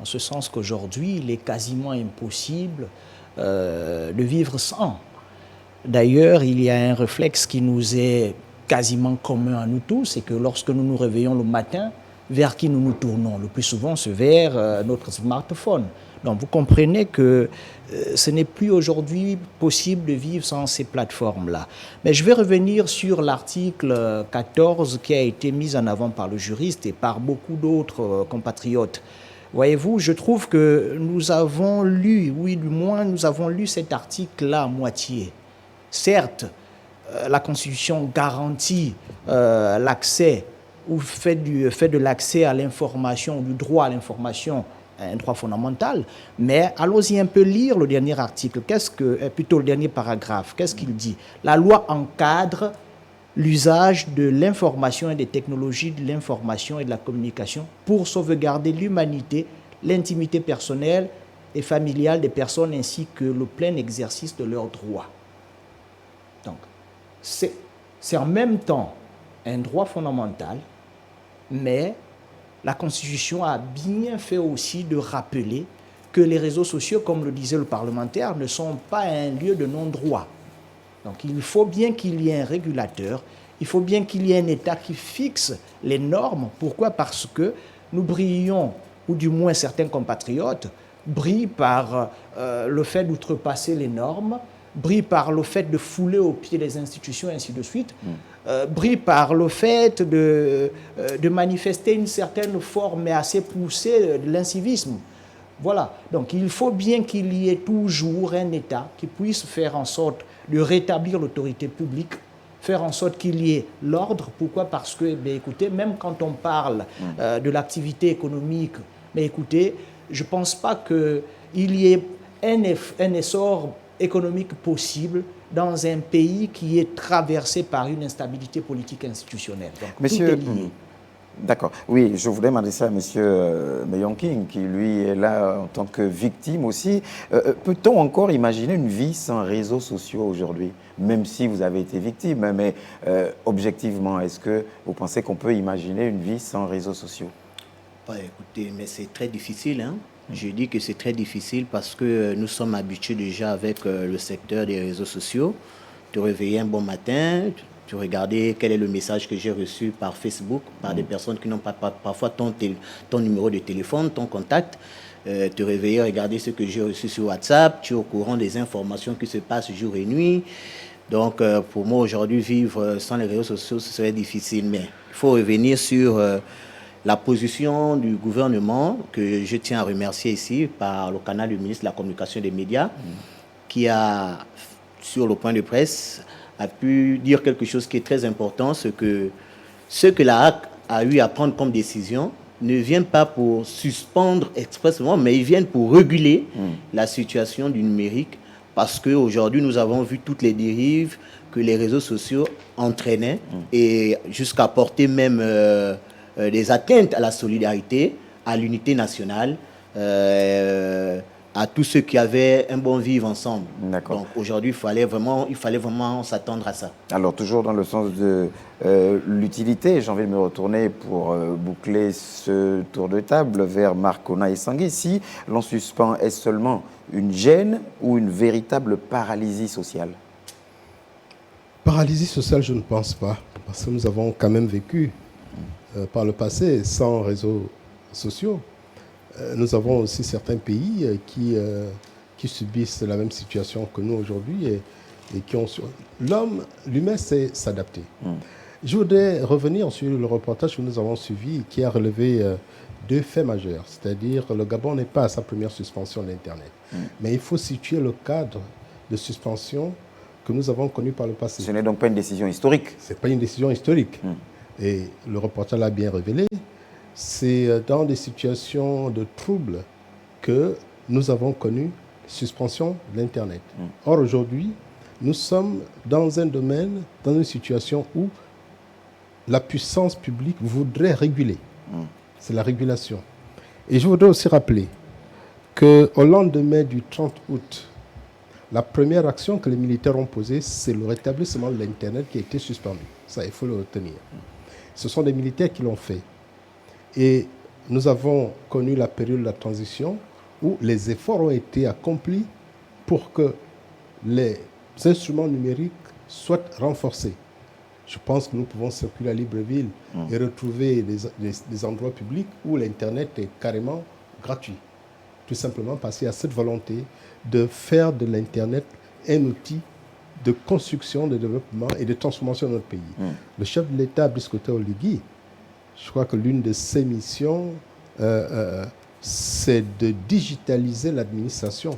En ce sens qu'aujourd'hui, il est quasiment impossible de vivre sans. D'ailleurs, il y a un réflexe qui nous est quasiment commun à nous tous, c'est que lorsque nous nous réveillons le matin, vers qui nous nous tournons? Le plus souvent, c'est vers notre smartphone. Donc vous comprenez que ce n'est plus aujourd'hui possible de vivre sans ces plateformes-là. Mais je vais revenir sur l'article 14 qui a été mis en avant par le juriste et par beaucoup d'autres compatriotes. Voyez-vous, je trouve que nous avons lu, oui, du moins nous avons lu cet article-là à moitié. Certes, la Constitution garantit l'accès ou fait de l'accès à l'information, du droit à l'information, un droit fondamental, mais allons-y un peu lire le dernier article, plutôt le dernier paragraphe, qu'est-ce qu'il dit? La loi encadre l'usage de l'information et des technologies de l'information et de la communication pour sauvegarder l'humanité, l'intimité personnelle et familiale des personnes ainsi que le plein exercice de leurs droits. Donc, c'est en même temps un droit fondamental, mais la Constitution a bien fait aussi de rappeler que les réseaux sociaux, comme le disait le parlementaire, ne sont pas un lieu de non-droit. Donc il faut bien qu'il y ait un régulateur, il faut bien qu'il y ait un État qui fixe les normes. Pourquoi? Parce que nous brillons, ou du moins certains compatriotes, brillent par le fait d'outrepasser les normes, brillent par le fait de fouler aux pieds les institutions, et ainsi de suite, brillent par le fait de manifester une certaine forme mais assez poussée de l'incivisme. Voilà, donc il faut bien qu'il y ait toujours un État qui puisse faire en sorte de rétablir l'autorité publique, faire en sorte qu'il y ait l'ordre. Pourquoi? Parce que, écoutez, même quand on parle de l'activité économique, écoutez, je ne pense pas qu'il y ait un essor économique possible dans un pays qui est traversé par une instabilité politique institutionnelle. Donc, Monsieur, tout est lié. D'accord. Oui, je voudrais m'adresser à M. Meyonking, qui lui est là en tant que victime aussi. Peut-on encore imaginer une vie sans réseaux sociaux aujourd'hui, même si vous avez été victime? Mais objectivement, est-ce que vous pensez qu'on peut imaginer une vie sans réseaux sociaux? Écoutez, mais c'est très difficile, hein. Je dis que c'est très difficile parce que nous sommes habitués déjà avec le secteur des réseaux sociaux. Te réveiller un bon matin, tu regardais quel est le message que j'ai reçu par Facebook, par des personnes qui n'ont pas parfois ton numéro de téléphone, ton contact. Te réveiller, regarder ce que j'ai reçu sur WhatsApp. Tu es au courant des informations qui se passent jour et nuit. Donc, pour moi, aujourd'hui, vivre sans les réseaux sociaux, ce serait difficile. Mais il faut revenir sur la position du gouvernement, que je tiens à remercier ici par le canal du ministre de la Communication et des Médias, qui a, sur le point de presse, a pu dire quelque chose qui est très important, c'est que ce que la HAC a eu à prendre comme décision ne viennent pas pour suspendre expressément, mais ils viennent pour réguler la situation du numérique, parce qu'aujourd'hui, nous avons vu toutes les dérives que les réseaux sociaux entraînaient, et jusqu'à porter même des atteintes à la solidarité, à l'unité nationale, à tous ceux qui avaient un bon vivre ensemble. Donc aujourd'hui, il fallait vraiment s'attendre à ça. Alors toujours dans le sens de l'utilité, j'ai envie de me retourner pour boucler ce tour de table vers Marc Onaï-Sangué. Si l'on suspend, est-ce seulement une gêne ou une véritable paralysie sociale? Paralysie sociale, je ne pense pas, parce que nous avons quand même vécu par le passé sans réseaux sociaux. Nous avons aussi certains pays qui subissent la même situation que nous aujourd'hui et qui ont... L'humain sait s'adapter. Je voudrais revenir sur le reportage que nous avons suivi qui a relevé deux faits majeurs. C'est-à-dire que le Gabon n'est pas à sa première suspension d'Internet. Mais il faut situer le cadre de suspension que nous avons connu par le passé. Ce n'est donc pas une décision historique? Ce n'est pas une décision historique. Et le reportage l'a bien révélé. C'est dans des situations de troubles que nous avons connu suspension de l'Internet. Or, aujourd'hui, nous sommes dans un domaine, dans une situation où la puissance publique voudrait réguler. C'est la régulation. Et je voudrais aussi rappeler qu'au lendemain du 30 août, la première action que les militaires ont posée, c'est le rétablissement de l'Internet qui a été suspendu. Ça, il faut le retenir. Ce sont des militaires qui l'ont fait. Et nous avons connu la période de la transition où les efforts ont été accomplis pour que les instruments numériques soient renforcés. Je pense que nous pouvons circuler à Libreville et retrouver des endroits publics où l'Internet est carrément gratuit. Tout simplement parce qu'il y a cette volonté de faire de l'Internet un outil de construction, de développement et de transformation de notre pays. Le chef de l'État, Brice Oligui, je crois que l'une de ses missions, c'est de digitaliser l'administration.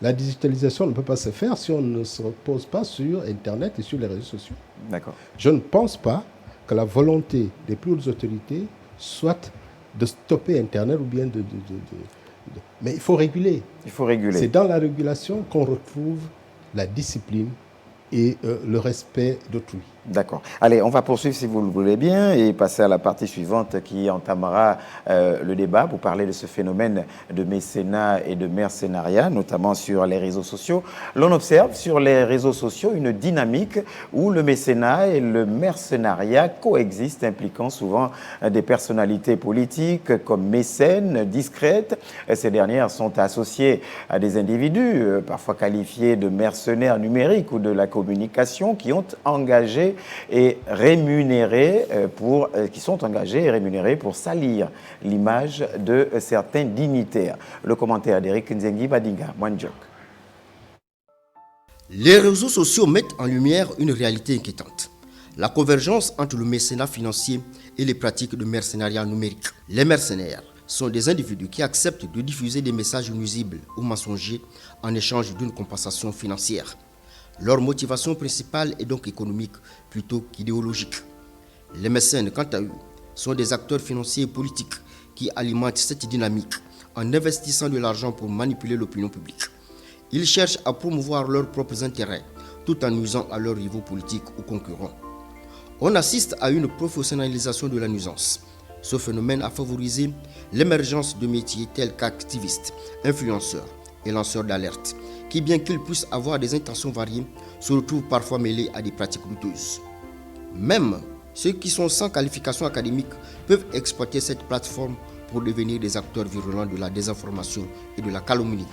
La digitalisation ne peut pas se faire si on ne se repose pas sur Internet et sur les réseaux sociaux. D'accord. Je ne pense pas que la volonté des plus hautes autorités soit de stopper Internet ou bien mais il faut réguler. Il faut réguler. C'est dans la régulation qu'on retrouve la discipline et le respect d'autrui. D'accord. Allez, on va poursuivre si vous le voulez bien et passer à la partie suivante qui entamera le débat pour parler de ce phénomène de mécénat et de mercenariat, notamment sur les réseaux sociaux. L'on observe sur les réseaux sociaux une dynamique où le mécénat et le mercenariat coexistent, impliquant souvent des personnalités politiques comme mécènes discrètes. Ces dernières sont associées à des individus, parfois qualifiés de mercenaires numériques ou de la communication, qui ont engagé et rémunérés qui sont engagés et rémunérés pour salir l'image de certains dignitaires. Le commentaire d'Eric Nzengi Badinga, Mwanjok. Les réseaux sociaux mettent en lumière une réalité inquiétante. La convergence entre le mécénat financier et les pratiques de mercenariat numérique. Les mercenaires sont des individus qui acceptent de diffuser des messages nuisibles ou mensongers en échange d'une compensation financière. Leur motivation principale est donc économique plutôt qu'idéologique. Les mécènes, quant à eux, sont des acteurs financiers et politiques qui alimentent cette dynamique en investissant de l'argent pour manipuler l'opinion publique. Ils cherchent à promouvoir leurs propres intérêts tout en nuisant à leurs rivaux politiques ou concurrents. On assiste à une professionnalisation de la nuisance. Ce phénomène a favorisé l'émergence de métiers tels qu'activistes, influenceurs et lanceurs d'alerte, qui, bien qu'ils puissent avoir des intentions variées, se retrouvent parfois mêlés à des pratiques douteuses. Même ceux qui sont sans qualification académique peuvent exploiter cette plateforme pour devenir des acteurs virulents de la désinformation et de la calomnie.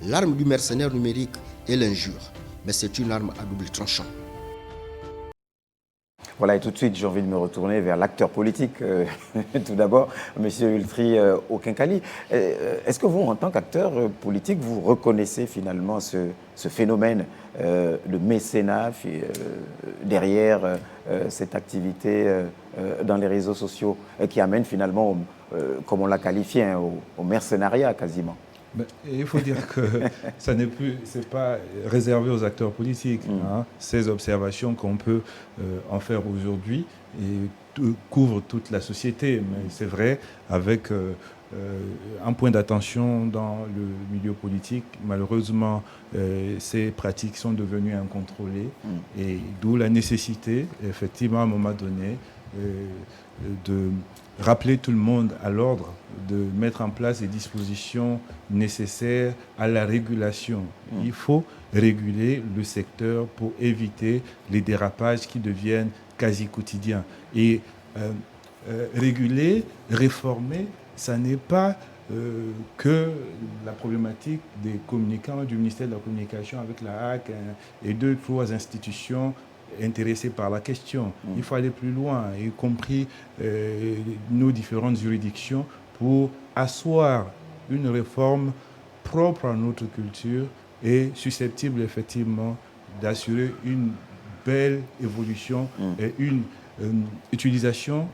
L'arme du mercenaire numérique est l'injure, mais c'est une arme à double tranchant. Voilà, et tout de suite, j'ai envie de me retourner vers l'acteur politique. Tout d'abord, M. Ultri Okinkali. Est-ce que vous, en tant qu'acteur politique, vous reconnaissez finalement ce phénomène de mécénat derrière cette activité dans les réseaux sociaux qui amène finalement, comme on l'a qualifié, hein, au mercenariat quasiment? Il faut dire que c'est pas réservé aux acteurs politiques. Hein. Ces observations qu'on peut en faire aujourd'hui couvrent toute la société. Mais c'est vrai, avec un point d'attention dans le milieu politique, malheureusement, ces pratiques sont devenues incontrôlées. Et d'où la nécessité, effectivement, à un moment donné, de rappeler tout le monde à l'ordre, de mettre en place les dispositions nécessaires à la régulation. Il faut réguler le secteur pour éviter les dérapages qui deviennent quasi quotidiens. Et réguler, réformer, ça n'est pas que la problématique des communicants du ministère de la Communication avec la HAC et 2-3 institutions intéressés par la question. Il faut aller plus loin, y compris nos différentes juridictions, pour asseoir une réforme propre à notre culture et susceptible effectivement d'assurer une belle évolution et une utilisation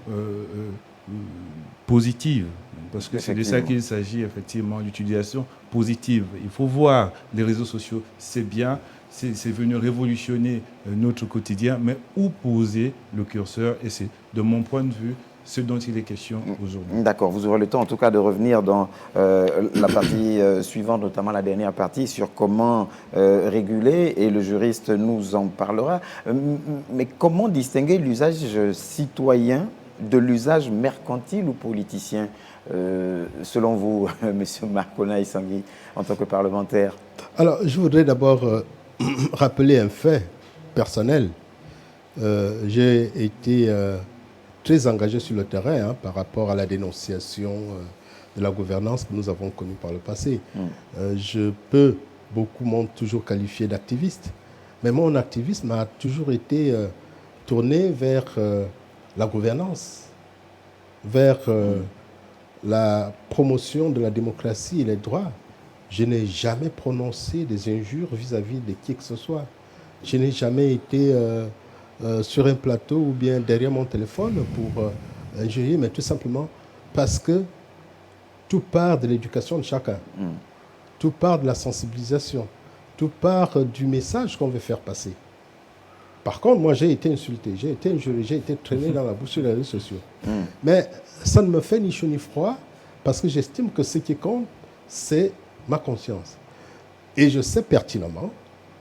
positive. Parce que c'est de ça qu'il s'agit effectivement, l'utilisation positive. Il faut voir les réseaux sociaux, c'est bien, c'est venu révolutionner notre quotidien, mais où poser le curseur? Et c'est, de mon point de vue, ce dont il est question aujourd'hui. D'accord, vous aurez le temps en tout cas de revenir dans la partie suivante, notamment la dernière partie, sur comment réguler, et le juriste nous en parlera. Mais comment distinguer l'usage citoyen de l'usage mercantile ou politicien, selon vous, M. Marcona Isangui, en tant que parlementaire? Alors, je voudrais d'abord rappeler un fait personnel. J'ai été très engagé sur le terrain par rapport à la dénonciation de la gouvernance que nous avons connue par le passé. Beaucoup m'ont toujours qualifié d'activiste, mais mon activisme a toujours été tourné vers la gouvernance, vers la promotion de la démocratie et les droits. Je n'ai jamais prononcé des injures vis-à-vis de qui que ce soit. Je n'ai jamais été sur un plateau ou bien derrière mon téléphone pour injurier, mais tout simplement parce que tout part de l'éducation de chacun. Tout part de la sensibilisation. Tout part du message qu'on veut faire passer. Par contre, moi, j'ai été insulté, j'ai été injurié, j'ai été traîné dans la bouche sur les réseaux sociaux. Mais ça ne me fait ni chaud ni froid, parce que j'estime que ce qui compte, c'est ma conscience. Et je sais pertinemment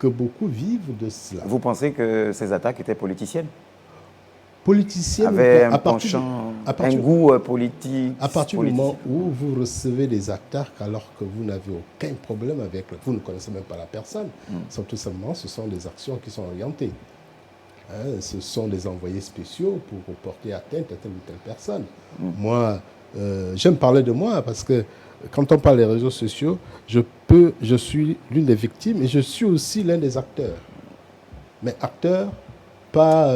que beaucoup vivent de cela. Vous pensez que ces attaques étaient politiciennes? Politiciennes, avaient un penchant, un goût politique. À partir du moment où vous recevez des attaques alors que vous n'avez aucun problème avec, vous ne connaissez même pas la personne, tout simplement, ce sont des actions qui sont orientées. Hein, ce sont des envoyés spéciaux pour porter atteinte à telle ou telle personne. Moi, j'aime parler de moi parce que quand on parle des réseaux sociaux, je suis l'une des victimes et je suis aussi l'un des acteurs. Mais acteur, pas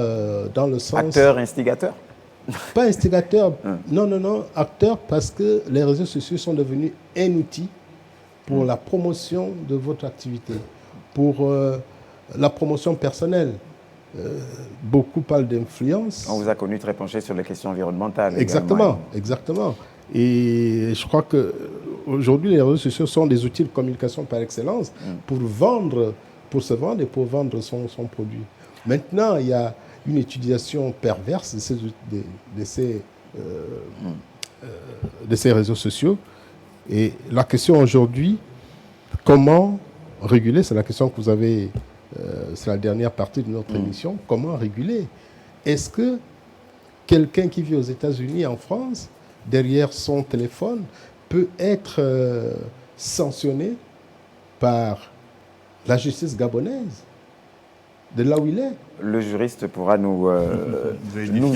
dans le sens... Acteur, instigateur? Pas instigateur, non, acteur parce que les réseaux sociaux sont devenus un outil pour la promotion de votre activité, pour la promotion personnelle. Beaucoup parlent d'influence. On vous a connu très penché sur les questions environnementales. Exactement, exactement. Et je crois qu'aujourd'hui, les réseaux sociaux sont des outils de communication par excellence pour se vendre et pour vendre son produit. Maintenant, il y a une utilisation perverse de ces réseaux sociaux. Et la question aujourd'hui, comment réguler, c'est la question que vous avez, c'est la dernière partie de notre émission, comment réguler? Est-ce que quelqu'un qui vit aux États-Unis, en France, derrière son téléphone, peut être sanctionné par la justice gabonaise de là où il est? Le juriste pourra nous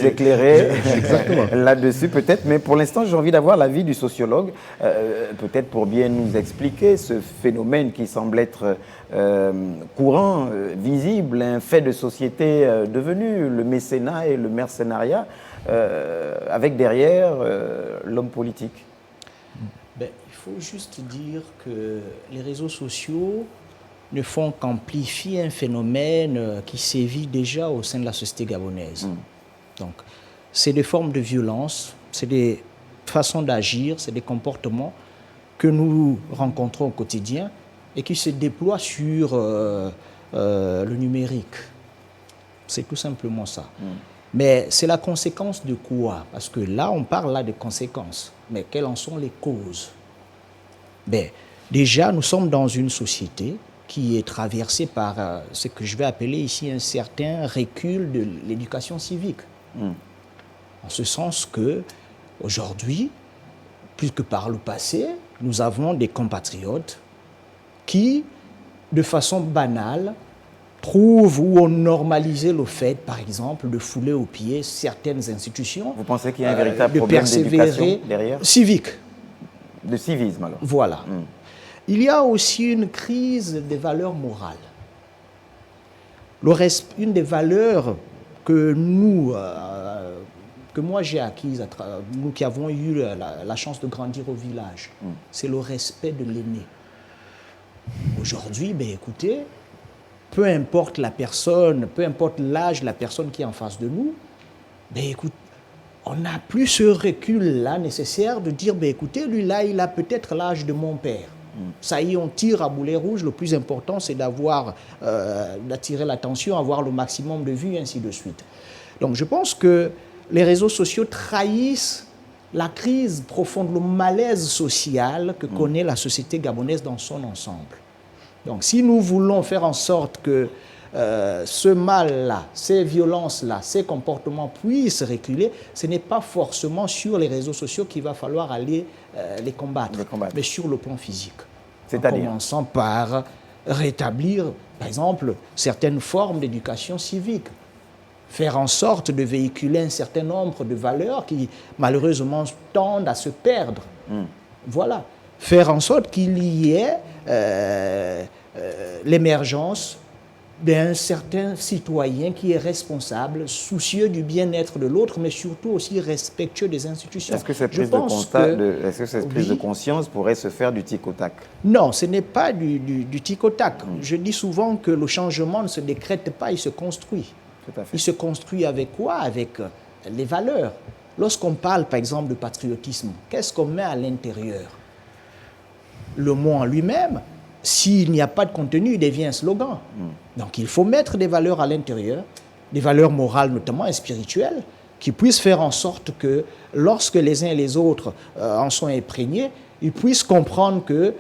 éclairer là-dessus peut-être, mais pour l'instant j'ai envie d'avoir l'avis du sociologue, peut-être pour bien nous expliquer ce phénomène qui semble être courant, visible, un fait de société devenu, le mécénat et le mercenariat, avec derrière l'homme politique. Il faut juste dire que les réseaux sociaux ne font qu'amplifier un phénomène qui sévit déjà au sein de la société gabonaise. Donc, c'est des formes de violence, c'est des façons d'agir, c'est des comportements que nous rencontrons au quotidien et qui se déploient sur le numérique. C'est tout simplement ça. Mais c'est la conséquence de quoi? Parce que là, on parle là de conséquences. Mais quelles en sont les causes? Déjà, nous sommes dans une société qui est traversée par ce que je vais appeler ici un certain recul de l'éducation civique. En ce sens que, aujourd'hui, plus que par le passé, nous avons des compatriotes qui, de façon banale, trouvent ou ont normalisé le fait, par exemple, de fouler aux pieds certaines institutions. Vous pensez qu'il y a un véritable problème d'éducation derrière? Civique. De civisme, alors. Voilà. Il y a aussi une crise des valeurs morales. Une des valeurs que moi j'ai acquises, nous qui avons eu la chance de grandir au village, c'est le respect de l'aîné. Aujourd'hui, écoutez, peu importe la personne, peu importe l'âge de la personne qui est en face de nous, écoute, on n'a plus ce recul-là nécessaire de dire, écoutez, lui là, il a peut-être l'âge de mon père. Ça y est, on tire à boulet rouge. Le plus important, c'est d'attirer l'attention, avoir le maximum de vues, et ainsi de suite. Donc, je pense que les réseaux sociaux trahissent la crise profonde, le malaise social que connaît la société gabonaise dans son ensemble. Donc, si nous voulons faire en sorte que ce mal-là, ces violences-là, ces comportements puissent reculer, ce n'est pas forcément sur les réseaux sociaux qu'il va falloir aller les combattre, mais sur le plan physique. C'est-à-dire? En commençant par rétablir, par exemple, certaines formes d'éducation civique. Faire en sorte de véhiculer un certain nombre de valeurs qui, malheureusement, tendent à se perdre. Voilà. Faire en sorte qu'il y ait l'émergence d'un certain citoyen qui est responsable, soucieux du bien-être de l'autre, mais surtout aussi respectueux des institutions. Est-ce que cette prise de conscience pourrait se faire du tic au tac? Non, ce n'est pas du tic au tac. Je dis souvent que le changement ne se décrète pas, il se construit. Tout à fait. Il se construit avec quoi? Avec les valeurs. lorsqu'on parle par exemple de patriotisme, qu'est-ce qu'on met à l'intérieur? Le mot en lui-même, s'il n'y a pas de contenu, il devient un slogan. Donc il faut mettre des valeurs à l'intérieur, des valeurs morales notamment et spirituelles, qui puissent faire en sorte que lorsque les uns et les autres en sont imprégnés, ils puissent comprendre que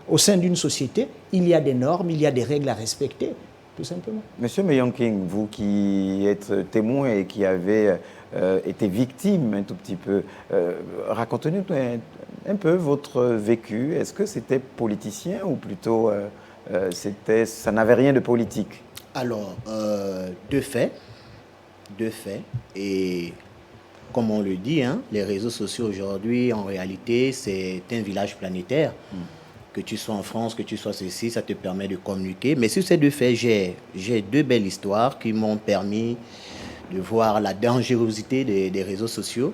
au sein d'une société, il y a des normes, il y a des règles à respecter, tout simplement. Monsieur Meyanking, vous qui êtes témoin et qui avez été victime un tout petit peu, racontez-nous un peu votre vécu. Est-ce que c'était politicien ou plutôt ça n'avait rien de politique? Alors, deux faits. Et comme on le dit, hein, les réseaux sociaux aujourd'hui, en réalité, c'est un village planétaire. Que tu sois en France, que tu sois ici, ça te permet de communiquer. Mais sur ces deux faits, j'ai deux belles histoires qui m'ont permis de voir la dangerosité des réseaux sociaux.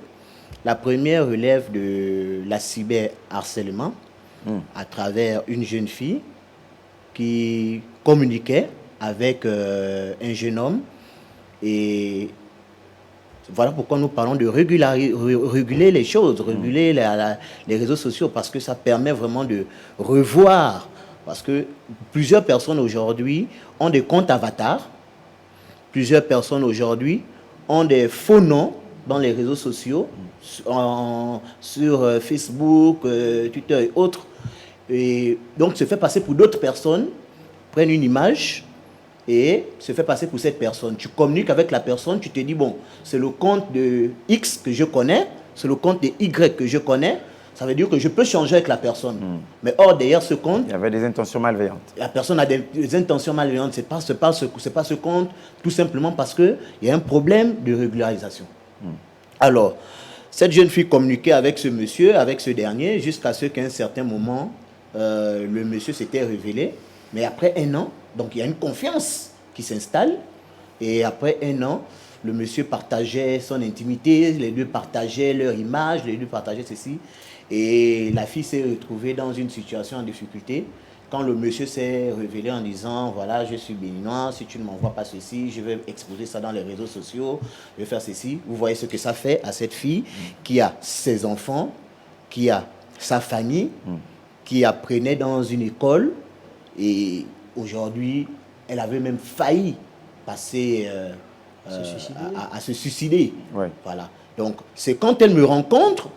La première relève de la cyberharcèlement à travers une jeune fille qui communiquait avec un jeune homme. Et voilà pourquoi nous parlons de réguler les choses, réguler les réseaux sociaux, parce que ça permet vraiment de revoir. Parce que plusieurs personnes aujourd'hui ont des comptes avatars, plusieurs personnes aujourd'hui ont des faux noms dans les réseaux sociaux, sur Facebook, Twitter et autres. Et donc se fait passer pour d'autres personnes, prennent une image et se fait passer pour cette personne. Tu communiques avec la personne, tu te dis, bon, c'est le compte de X que je connais, c'est le compte de Y que je connais, ça veut dire que je peux changer avec la personne. Mais or, derrière ce compte... Il y avait des intentions malveillantes. La personne a des intentions malveillantes, c'est pas ce compte, tout simplement parce qu'il y a un problème de régularisation. Alors, cette jeune fille communiquait avec ce monsieur, avec ce dernier, jusqu'à ce qu'à un certain moment, le monsieur s'était révélé. Mais après un an, donc il y a une confiance qui s'installe. Et après un an, le monsieur partageait son intimité, les deux partageaient leur image, les deux partageaient ceci. Et la fille s'est retrouvée dans une situation en difficulté. Quand le monsieur s'est révélé en disant, voilà, je suis béninois, si tu ne m'envoies pas ceci, je vais exposer ça dans les réseaux sociaux, je vais faire ceci. Vous voyez ce que ça fait à cette fille qui a ses enfants, qui a sa famille, qui apprenait dans une école. Et aujourd'hui, elle avait même failli passer à se suicider. Ouais. Voilà. Donc, c'est quand elle me rencontre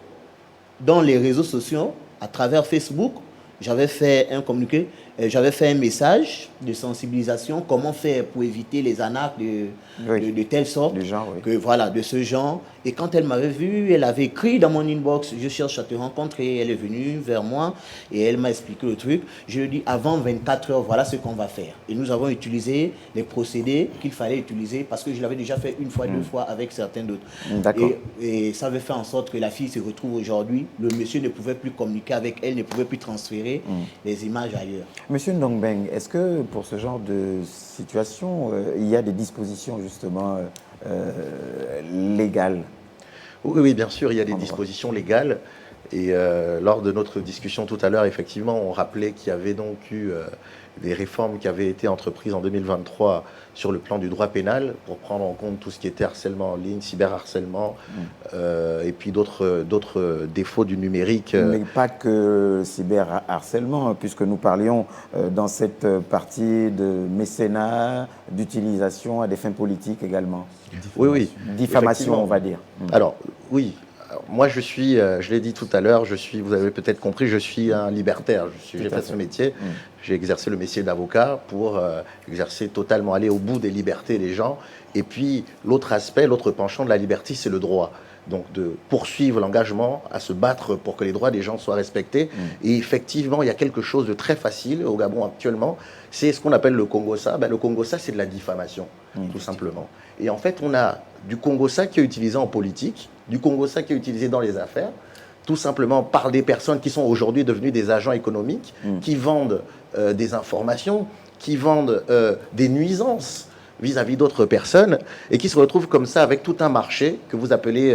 dans les réseaux sociaux, à travers Facebook, j'avais fait un communiqué, j'avais fait un message de sensibilisation, comment faire pour éviter les arnaques de telle sorte, que voilà, de ce genre. Et quand elle m'avait vu, elle avait écrit dans mon inbox, je cherche à te rencontrer, elle est venue vers moi et elle m'a expliqué le truc. Je lui ai dit, avant 24 heures, voilà ce qu'on va faire. Et nous avons utilisé les procédés qu'il fallait utiliser parce que je l'avais déjà fait une fois, deux fois avec certains d'autres. Et ça avait fait en sorte que la fille se retrouve aujourd'hui. Le monsieur ne pouvait plus communiquer avec elle, ne pouvait plus transférer les images ailleurs. Monsieur Ndongbeng, est-ce que pour ce genre de situation, il y a des dispositions justement légales? Oui, bien sûr, il y a des dispositions légales. Et lors de notre discussion tout à l'heure, effectivement, on rappelait qu'il y avait donc eu des réformes qui avaient été entreprises en 2023 sur le plan du droit pénal pour prendre en compte tout ce qui était harcèlement en ligne, cyberharcèlement et puis d'autres défauts du numérique. Mais pas que cyberharcèlement, puisque nous parlions dans cette partie de mécénat, d'utilisation à des fins politiques également. Oui. Diffamation, on va dire. Alors, oui. Moi, je suis, je l'ai dit tout à l'heure, vous avez peut-être compris, je suis un libertaire. J'ai fait ce métier. J'ai exercé le métier d'avocat pour exercer totalement, aller au bout des libertés des gens. Et puis, l'autre aspect, l'autre penchant de la liberté, c'est le droit. Donc, de poursuivre l'engagement à se battre pour que les droits des gens soient respectés. Et effectivement, il y a quelque chose de très facile au Gabon actuellement. C'est ce qu'on appelle le Congossa. Le Congossa, c'est de la diffamation, tout simplement. Et en fait, on a du Congossa qui est utilisé en politique, du Congossa qui est utilisé dans les affaires, tout simplement par des personnes qui sont aujourd'hui devenues des agents économiques, qui vendent des informations, qui vendent des nuisances vis-à-vis d'autres personnes, et qui se retrouvent comme ça avec tout un marché que vous appelez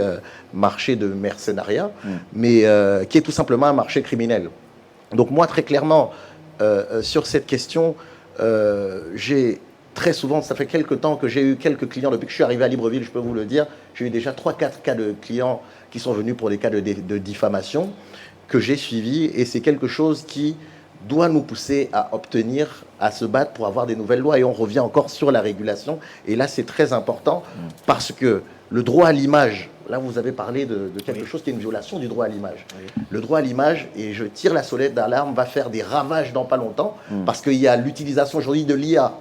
marché de mercenariat, mais qui est tout simplement un marché criminel. Donc moi, très clairement, sur cette question, j'ai très souvent, ça fait quelques temps que j'ai eu quelques clients, depuis que je suis arrivé à Libreville, je peux vous le dire, j'ai eu déjà 3-4 cas de clients qui sont venus pour des cas de diffamation que j'ai suivis, et c'est quelque chose qui doit nous pousser à obtenir, à se battre pour avoir des nouvelles lois. Et on revient encore sur la régulation. Et là, c'est très important parce que le droit à l'image, là, vous avez parlé de quelque chose qui est une violation du droit à l'image. Le droit à l'image, et je tire la sonnette d'alarme, va faire des ravages dans pas longtemps parce qu'il y a l'utilisation aujourd'hui de l'IA,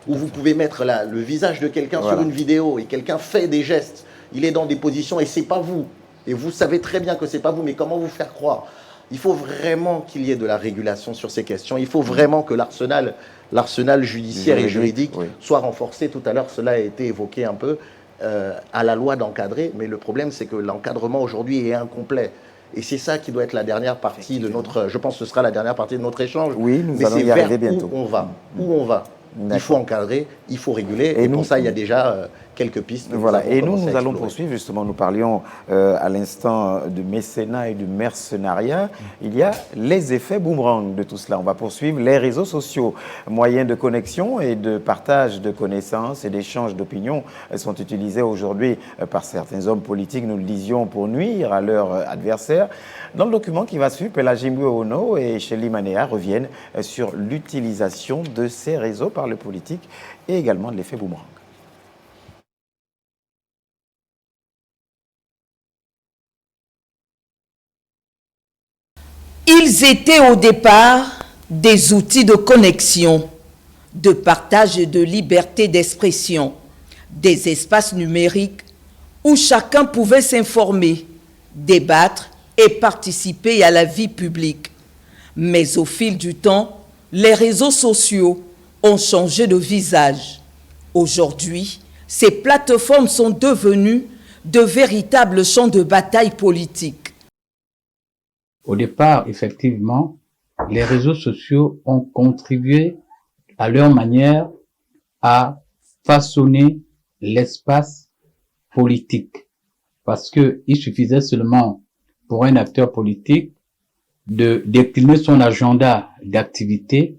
où vous pouvez mettre le visage de quelqu'un sur une vidéo et quelqu'un fait des gestes. Il est dans des positions et c'est pas vous. Et vous savez très bien que c'est pas vous, mais comment vous faire croire? Il faut vraiment qu'il y ait de la régulation sur ces questions. Il faut vraiment que l'arsenal judiciaire et juridique soit renforcé. Tout à l'heure, cela a été évoqué un peu à la loi d'encadrer. Mais le problème, c'est que l'encadrement aujourd'hui est incomplet. Et c'est ça qui doit être la dernière partie de notre... Je pense que ce sera la dernière partie de notre échange. Oui, nous allons y arriver bientôt. Où on va. Il faut encadrer, il faut réguler. Et pour ça, il y a déjà quelques pistes. Voilà. Et nous allons poursuivre. Justement, nous parlions à l'instant de mécénat et de mercenariat. Il y a les effets boomerang de tout cela. On va poursuivre les réseaux sociaux. Moyens de connexion et de partage de connaissances et d'échange d'opinions sont utilisés aujourd'hui par certains hommes politiques, nous le disions, pour nuire à leurs adversaires. Dans le document qui va suivre, Pelagimbu Ono et Shelly Manea reviennent sur l'utilisation de ces réseaux par le politique et également de l'effet boomerang. Ils étaient au départ des outils de connexion, de partage et de liberté d'expression, des espaces numériques où chacun pouvait s'informer, débattre et participer à la vie publique. Mais au fil du temps, les réseaux sociaux ont changé de visage. Aujourd'hui, ces plateformes sont devenues de véritables champs de bataille politique. Au départ, effectivement, les réseaux sociaux ont contribué à leur manière à façonner l'espace politique. Parce que il suffisait seulement pour un acteur politique de décliner son agenda d'activité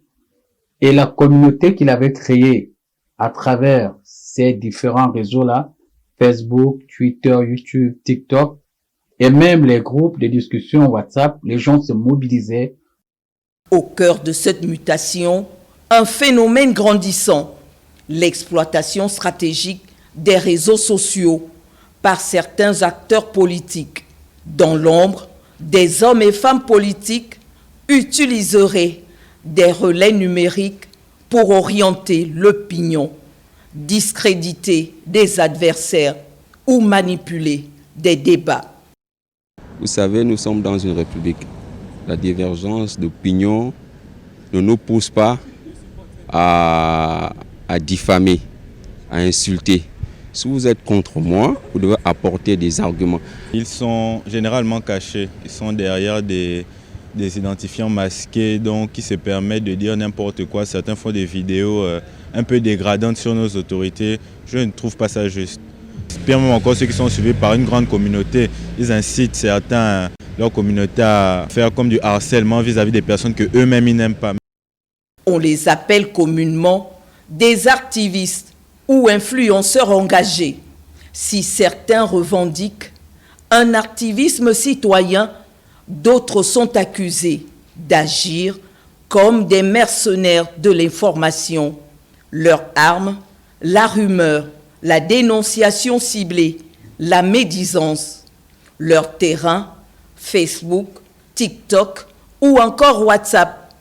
et la communauté qu'il avait créée à travers ces différents réseaux-là, Facebook, Twitter, YouTube, TikTok, et même les groupes de discussion WhatsApp, les gens se mobilisaient. Au cœur de cette mutation, un phénomène grandissant, l'exploitation stratégique des réseaux sociaux par certains acteurs politiques. Dans l'ombre, des hommes et femmes politiques utiliseraient des relais numériques pour orienter l'opinion, discréditer des adversaires ou manipuler des débats. Vous savez, nous sommes dans une république. La divergence d'opinion ne nous pousse pas à diffamer, à insulter. Si vous êtes contre moi, vous devez apporter des arguments. Ils sont généralement cachés. Ils sont derrière des identifiants masqués, donc qui se permettent de dire n'importe quoi. Certains font des vidéos un peu dégradantes sur nos autorités. Je ne trouve pas ça juste. Pire même encore, ceux qui sont suivis par une grande communauté, ils incitent certains, leur communauté, à faire comme du harcèlement vis-à-vis des personnes qu'eux-mêmes ils n'aiment pas. On les appelle communément des activistes ou influenceurs engagés. Si certains revendiquent un activisme citoyen, d'autres sont accusés d'agir comme des mercenaires de l'information. Leur arme, la rumeur, la dénonciation ciblée, la médisance. Leur terrain, Facebook, TikTok ou encore WhatsApp.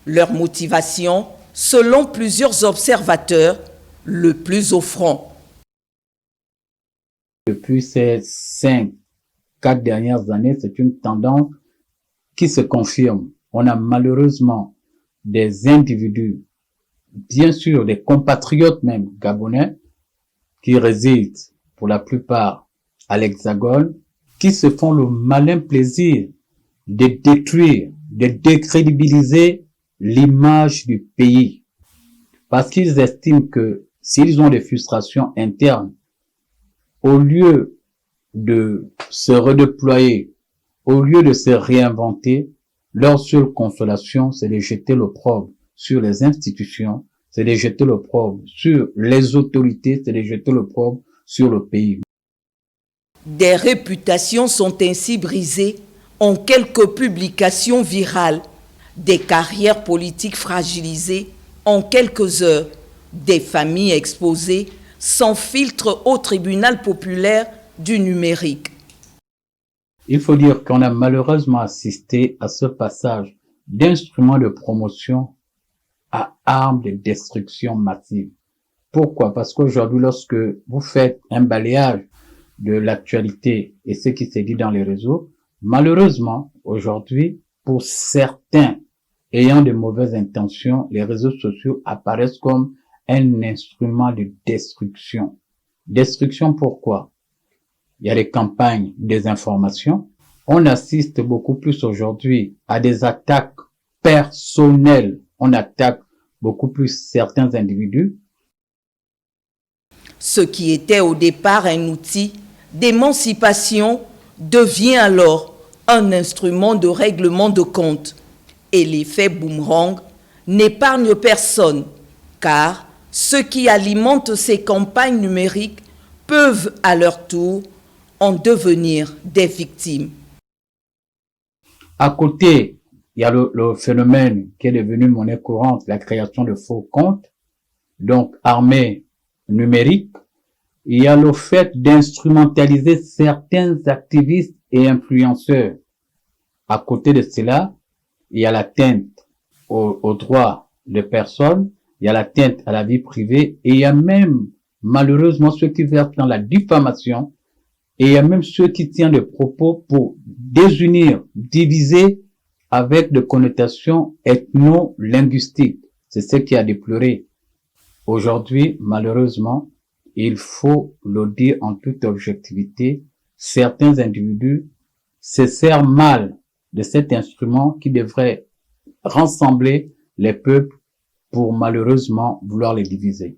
Leur motivation, selon plusieurs observateurs, le plus offrant. Depuis ces 5-4 dernières années, c'est une tendance qui se confirme. On a malheureusement des individus, bien sûr des compatriotes même gabonais, qui résident pour la plupart à l'Hexagone, qui se font le malin plaisir de détruire, de décrédibiliser l'image du pays. Parce qu'ils estiment que s'ils ont des frustrations internes, au lieu de se redéployer, au lieu de se réinventer, leur seule consolation, c'est de jeter l'opprobre sur les institutions, c'est de jeter l'opprobre sur les autorités, c'est de jeter l'opprobre sur le pays. Des réputations sont ainsi brisées en quelques publications virales, des carrières politiques fragilisées en quelques heures, des familles exposées sans filtre au tribunal populaire du numérique. Il faut dire qu'on a malheureusement assisté à ce passage d'instruments de promotion à armes de destruction massive. Pourquoi? Parce qu'aujourd'hui, lorsque vous faites un balayage de l'actualité et ce qui s'est dit dans les réseaux, malheureusement, aujourd'hui, pour certains ayant de mauvaises intentions, les réseaux sociaux apparaissent comme un instrument de destruction. Destruction pourquoi? Il y a des campagnes de désinformation. On assiste beaucoup plus aujourd'hui à des attaques personnelles. On attaque beaucoup plus certains individus. Ce qui était au départ un outil d'émancipation devient alors un instrument de règlement de compte. Et l'effet boomerang n'épargne personne, car ceux qui alimentent ces campagnes numériques peuvent à leur tour en devenir des victimes. À côté, il y a le phénomène qui est devenu monnaie courante, la création de faux comptes, donc armée numérique. Il y a le fait d'instrumentaliser certains activistes et influenceurs. À côté de cela, il y a l'atteinte aux droits des personnes, il y a l'atteinte à la vie privée, et il y a même, malheureusement, ceux qui versent dans la diffamation, et il y a même ceux qui tiennent des propos pour désunir, diviser avec des connotations ethno-linguistiques. C'est ce qui a déploré. Aujourd'hui, malheureusement, il faut le dire en toute objectivité, certains individus se servent mal de cet instrument qui devrait rassembler les peuples pour malheureusement vouloir les diviser.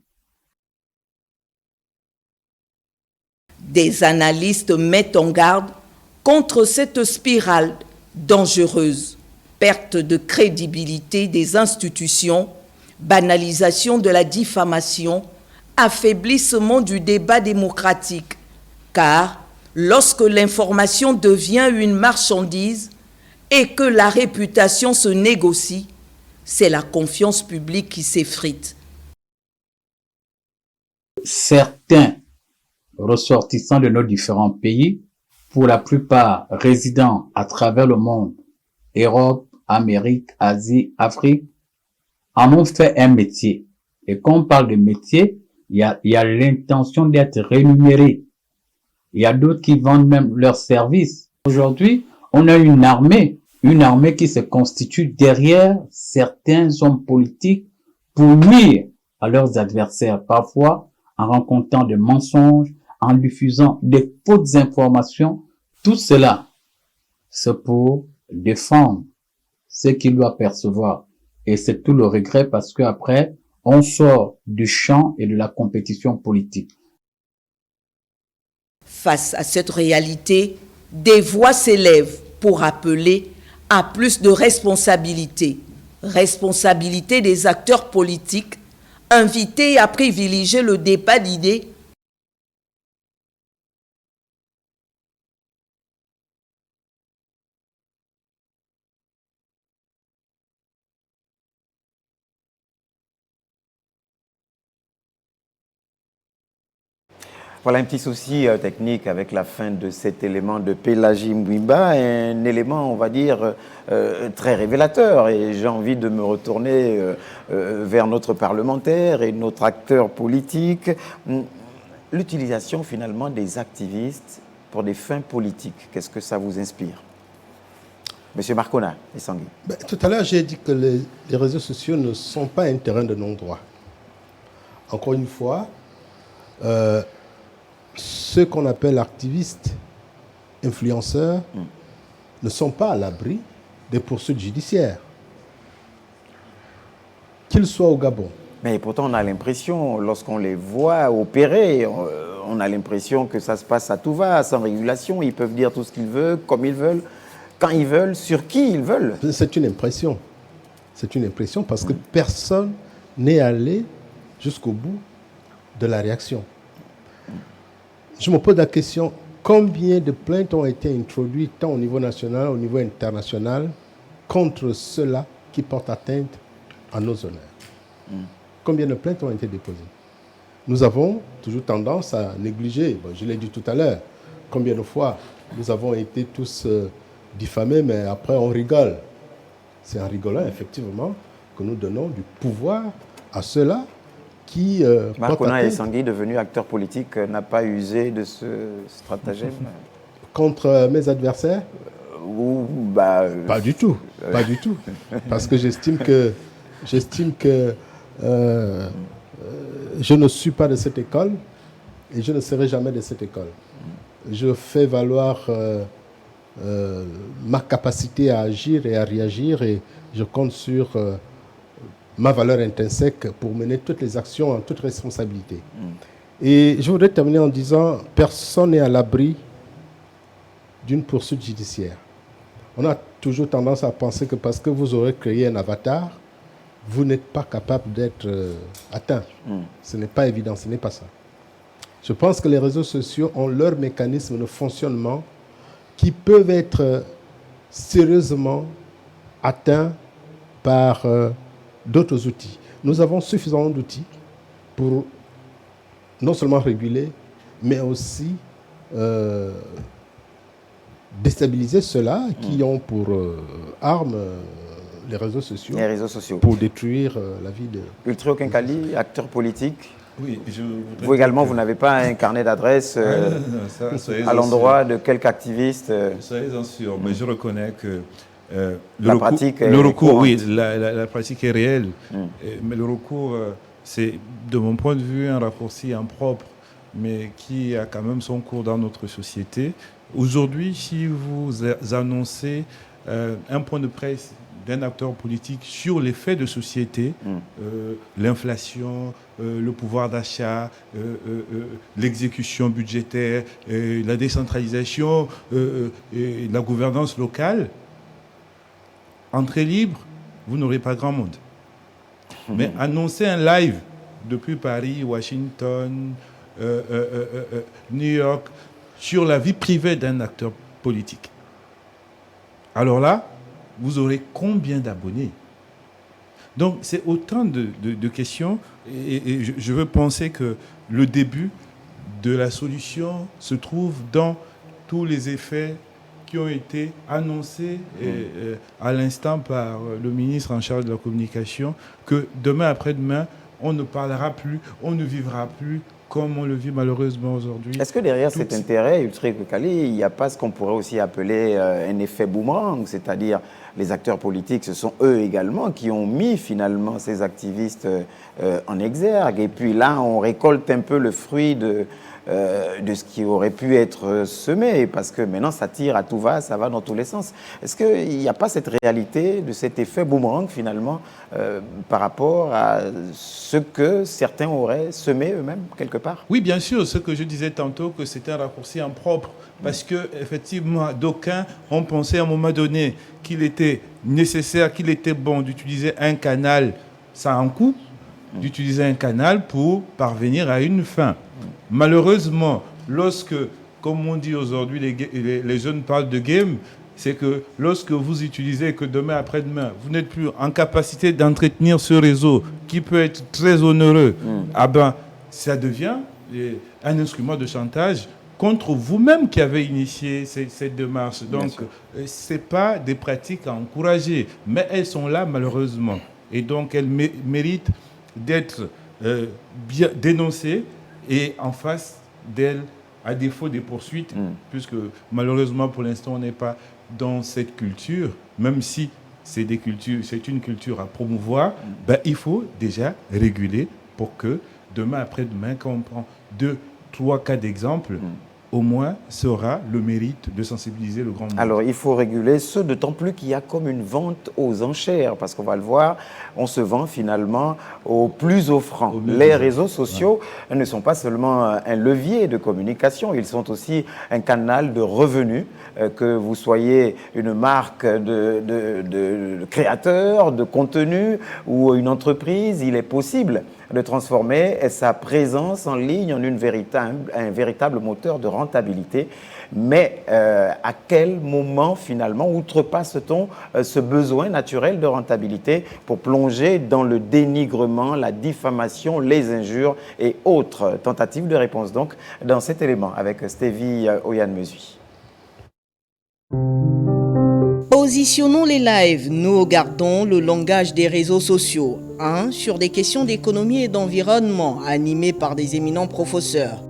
Des analystes mettent en garde contre cette spirale dangereuse. Perte de crédibilité des institutions, banalisation de la diffamation, affaiblissement du débat démocratique. Car lorsque l'information devient une marchandise et que la réputation se négocie, c'est la confiance publique qui s'effrite. Certains ressortissants de nos différents pays, pour la plupart résidant à travers le monde, Europe, Amérique, Asie, Afrique, en ont fait un métier. Et quand on parle de métier, il y a l'intention d'être rémunéré. Il y a d'autres qui vendent même leurs services. Aujourd'hui, on a une armée qui se constitue derrière certains hommes politiques pour nuire à leurs adversaires, parfois en rencontrant des mensonges, en diffusant des fausses informations. Tout cela, c'est pour défendre ce qu'ils doivent percevoir. Et c'est tout le regret parce qu'après, on sort du champ et de la compétition politique. Face à cette réalité, des voix s'élèvent pour appeler à plus de responsabilité. Responsabilité des acteurs politiques, invités à privilégier le débat d'idées. Voilà un petit souci technique avec la fin de cet élément de Pélagie Mbouimba, un élément, on va dire, très révélateur. Et j'ai envie de me retourner vers notre parlementaire et notre acteur politique. L'utilisation finalement des activistes pour des fins politiques, qu'est-ce que ça vous inspire? Monsieur Marcona et Sangui. Tout à l'heure, j'ai dit que les réseaux sociaux ne sont pas un terrain de non-droit. Encore une fois, ceux qu'on appelle activistes, influenceurs, ne sont pas à l'abri des poursuites judiciaires, qu'ils soient au Gabon. Mais pourtant, on a l'impression, lorsqu'on les voit opérer, on a l'impression que ça se passe à tout va, sans régulation. Ils peuvent dire tout ce qu'ils veulent, comme ils veulent, quand ils veulent, sur qui ils veulent. C'est une impression. C'est une impression parce que personne n'est allé jusqu'au bout de la réaction. Je me pose la question, combien de plaintes ont été introduites tant au niveau national, au niveau international, contre ceux-là qui portent atteinte à nos honneurs? Combien de plaintes ont été déposées? Nous avons toujours tendance à négliger, je l'ai dit tout à l'heure, combien de fois nous avons été tous diffamés, mais après on rigole. C'est en rigolant, effectivement, que nous donnons du pouvoir à ceux-là qui Marcona Essangui, devenu acteur politique, n'a pas usé de ce stratagème contre mes adversaires? Pas du tout, pas du tout. Parce que j'estime que je ne suis pas de cette école et je ne serai jamais de cette école. Je fais valoir ma capacité à agir et à réagir et je compte sur ma valeur intrinsèque pour mener toutes les actions en toute responsabilité. Et je voudrais terminer en disant, personne n'est à l'abri d'une poursuite judiciaire. On a toujours tendance à penser que parce que vous aurez créé un avatar, vous n'êtes pas capable d'être atteint. Ce n'est pas évident, ce n'est pas ça. Je pense que les réseaux sociaux ont leur mécanisme de fonctionnement qui peuvent être sérieusement atteints par d'autres outils. Nous avons suffisamment d'outils pour non seulement réguler, mais aussi déstabiliser ceux-là qui ont pour arme les réseaux sociaux pour détruire la vie de... Ultrio Kenkali, acteur politique. Oui, vous également, vous n'avez pas un carnet d'adresses à l'endroit de quelques activistes Soyez-en sûrs, mais je reconnais que la pratique est réelle. Mais le recours, c'est de mon point de vue un raccourci impropre, mais qui a quand même son cours dans notre société. Aujourd'hui, si vous annoncez un point de presse d'un acteur politique sur les faits de société, l'inflation, le pouvoir d'achat, l'exécution budgétaire, la décentralisation, et la gouvernance locale, entrée libre, vous n'aurez pas grand monde. Mais annoncer un live depuis Paris, Washington, New York, sur la vie privée d'un acteur politique. Alors là, vous aurez combien d'abonnés? Donc, c'est autant de questions. Et je veux penser que le début de la solution se trouve dans tous les effets qui ont été annoncés à l'instant par le ministre en charge de la communication, que demain après-demain, on ne parlera plus, on ne vivra plus comme on le vit malheureusement aujourd'hui. Est-ce que derrière cet intérêt, Ultrio Kenkali, il n'y a pas ce qu'on pourrait aussi appeler un effet boomerang, c'est-à-dire les acteurs politiques, ce sont eux également qui ont mis finalement ces activistes en exergue. Et puis là, on récolte un peu le fruit de ce qui aurait pu être semé, parce que maintenant ça tire à tout va, ça va dans tous les sens. Est-ce qu'il n'y a pas cette réalité de cet effet boomerang finalement par rapport à ce que certains auraient semé eux-mêmes quelque part? Oui, bien sûr, ce que je disais tantôt, que c'était un raccourci impropre, parce que effectivement, d'aucuns ont pensé à un moment donné qu'il était nécessaire, qu'il était bon d'utiliser un canal, ça a un coût, d'utiliser un canal pour parvenir à une fin. Malheureusement, lorsque, comme on dit aujourd'hui, les jeunes parlent de game, c'est que lorsque vous utilisez, que demain après-demain, vous n'êtes plus en capacité d'entretenir ce réseau qui peut être très onéreux, ah ben, ça devient un instrument de chantage contre vous-même qui avez initié cette démarche. Donc, ce n'est pas des pratiques à encourager, mais elles sont là malheureusement. Et donc, elles méritent d'être bien dénoncées et en face d'elles, à défaut des poursuites, puisque malheureusement pour l'instant on n'est pas dans cette culture, même si c'est une culture à promouvoir, ben, il faut déjà réguler pour que demain après-demain, quand on prend 2, 3 cas d'exemple, au moins, ça aura le mérite de sensibiliser le grand monde. Alors, il faut réguler ce, d'autant plus qu'il y a comme une vente aux enchères, parce qu'on va le voir, on se vend finalement au plus offrant. Les réseaux sociaux ne sont pas seulement un levier de communication, ils sont aussi un canal de revenus, que vous soyez une marque de créateur, de contenu ou une entreprise, il est possible de transformer sa présence en ligne en un véritable moteur de rentabilité. Mais à quel moment, finalement, outrepasse-t-on ce besoin naturel de rentabilité pour plonger dans le dénigrement, la diffamation, les injures et autres tentatives de réponse donc dans cet élément avec Stevie Oyan-Mesui. Positionnons les lives, nous regardons le langage des réseaux sociaux. Un sur des questions d'économie et d'environnement animés par des éminents professeurs.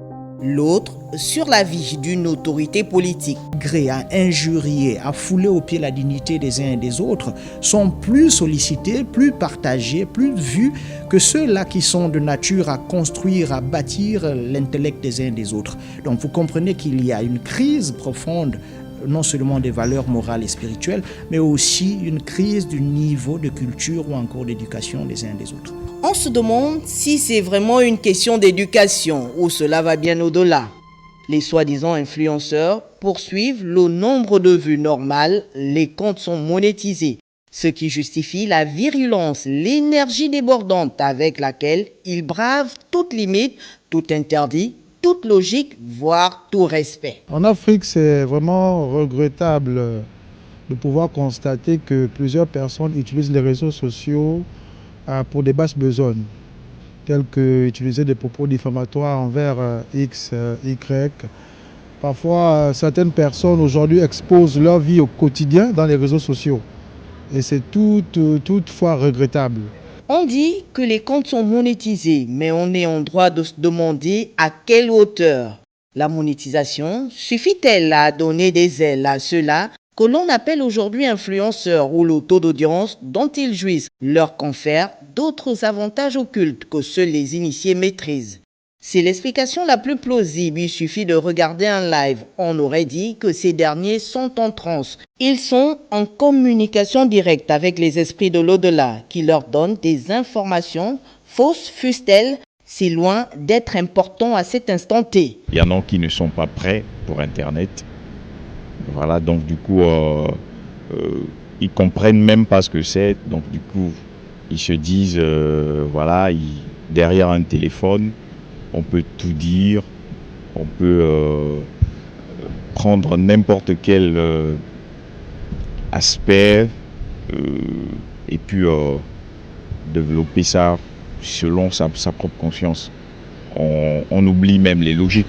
L'autre sur la vie d'une autorité politique. Gré à injurier, à fouler aux pieds la dignité des uns et des autres, sont plus sollicités, plus partagés, plus vus que ceux-là qui sont de nature à construire, à bâtir l'intellect des uns et des autres. Donc vous comprenez qu'il y a une crise profonde, non seulement des valeurs morales et spirituelles, mais aussi une crise du niveau de culture ou encore d'éducation des uns et des autres. On se demande si c'est vraiment une question d'éducation ou cela va bien au-delà. Les soi-disant influenceurs poursuivent le nombre de vues normales, les comptes sont monétisés, ce qui justifie la virulence, l'énergie débordante avec laquelle ils bravent toute limite, tout interdit, toute logique, voire tout respect. En Afrique, c'est vraiment regrettable de pouvoir constater que plusieurs personnes utilisent les réseaux sociaux pour des basses besognes, telles que utiliser des propos diffamatoires envers X, Y. Parfois, certaines personnes aujourd'hui exposent leur vie au quotidien dans les réseaux sociaux. Et c'est toutefois regrettable. On dit que les comptes sont monétisés, mais on est en droit de se demander à quelle hauteur. La monétisation suffit-elle à donner des ailes à ceux-là que l'on appelle aujourd'hui influenceurs ou le taux d'audience dont ils jouissent leur confère d'autres avantages occultes que seuls les initiés maîtrisent? C'est l'explication la plus plausible, il suffit de regarder un live. On aurait dit que ces derniers sont en transe. Ils sont en communication directe avec les esprits de l'au-delà qui leur donnent des informations, fausses fussent-elles, si loin d'être important à cet instant T. Il y en a qui ne sont pas prêts pour Internet. Voilà, donc du coup, ils comprennent même pas ce que c'est. Donc du coup, ils se disent, voilà, derrière un téléphone, on peut tout dire, on peut prendre n'importe quel aspect et puis développer ça selon sa propre conscience. On oublie même les logiques,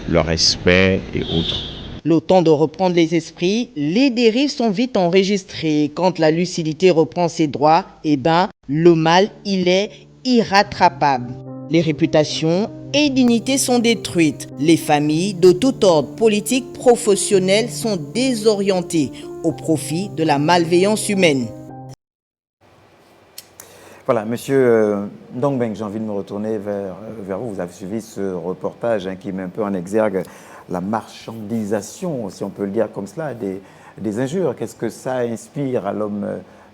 le respect et autres. Le temps de reprendre les esprits, les dérives sont vite enregistrées. Quand la lucidité reprend ses droits, le mal, il est irrattrapable. Les réputations et dignités sont détruites. Les familles de tout ordre politique, professionnel sont désorientées au profit de la malveillance humaine. Voilà, monsieur Ndongbeng, j'ai envie de me retourner vers vous. Vous avez suivi ce reportage qui met un peu en exergue la marchandisation, si on peut le dire comme cela, des injures. Qu'est-ce que ça inspire à l'homme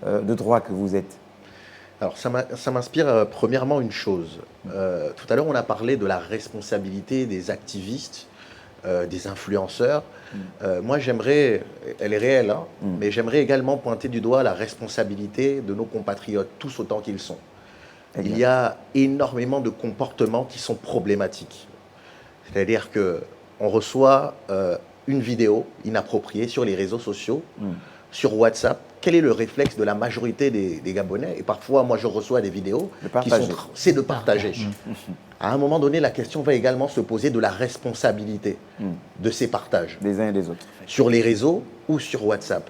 de droit que vous êtes? Alors, ça m'inspire premièrement une chose. Tout à l'heure, on a parlé de la responsabilité des activistes, des influenceurs. Moi, j'aimerais, elle est réelle, hein, mais j'aimerais également pointer du doigt la responsabilité de nos compatriotes, tous autant qu'ils sont. Il y a énormément de comportements qui sont problématiques. C'est-à-dire qu'on reçoit une vidéo inappropriée sur les réseaux sociaux, sur WhatsApp. Quel est le réflexe de la majorité des Gabonais? Et parfois, moi, je reçois des vidéos c'est de partager. À un moment donné, la question va également se poser de la responsabilité de ces partages. Des uns et des autres. Sur les réseaux ou sur WhatsApp.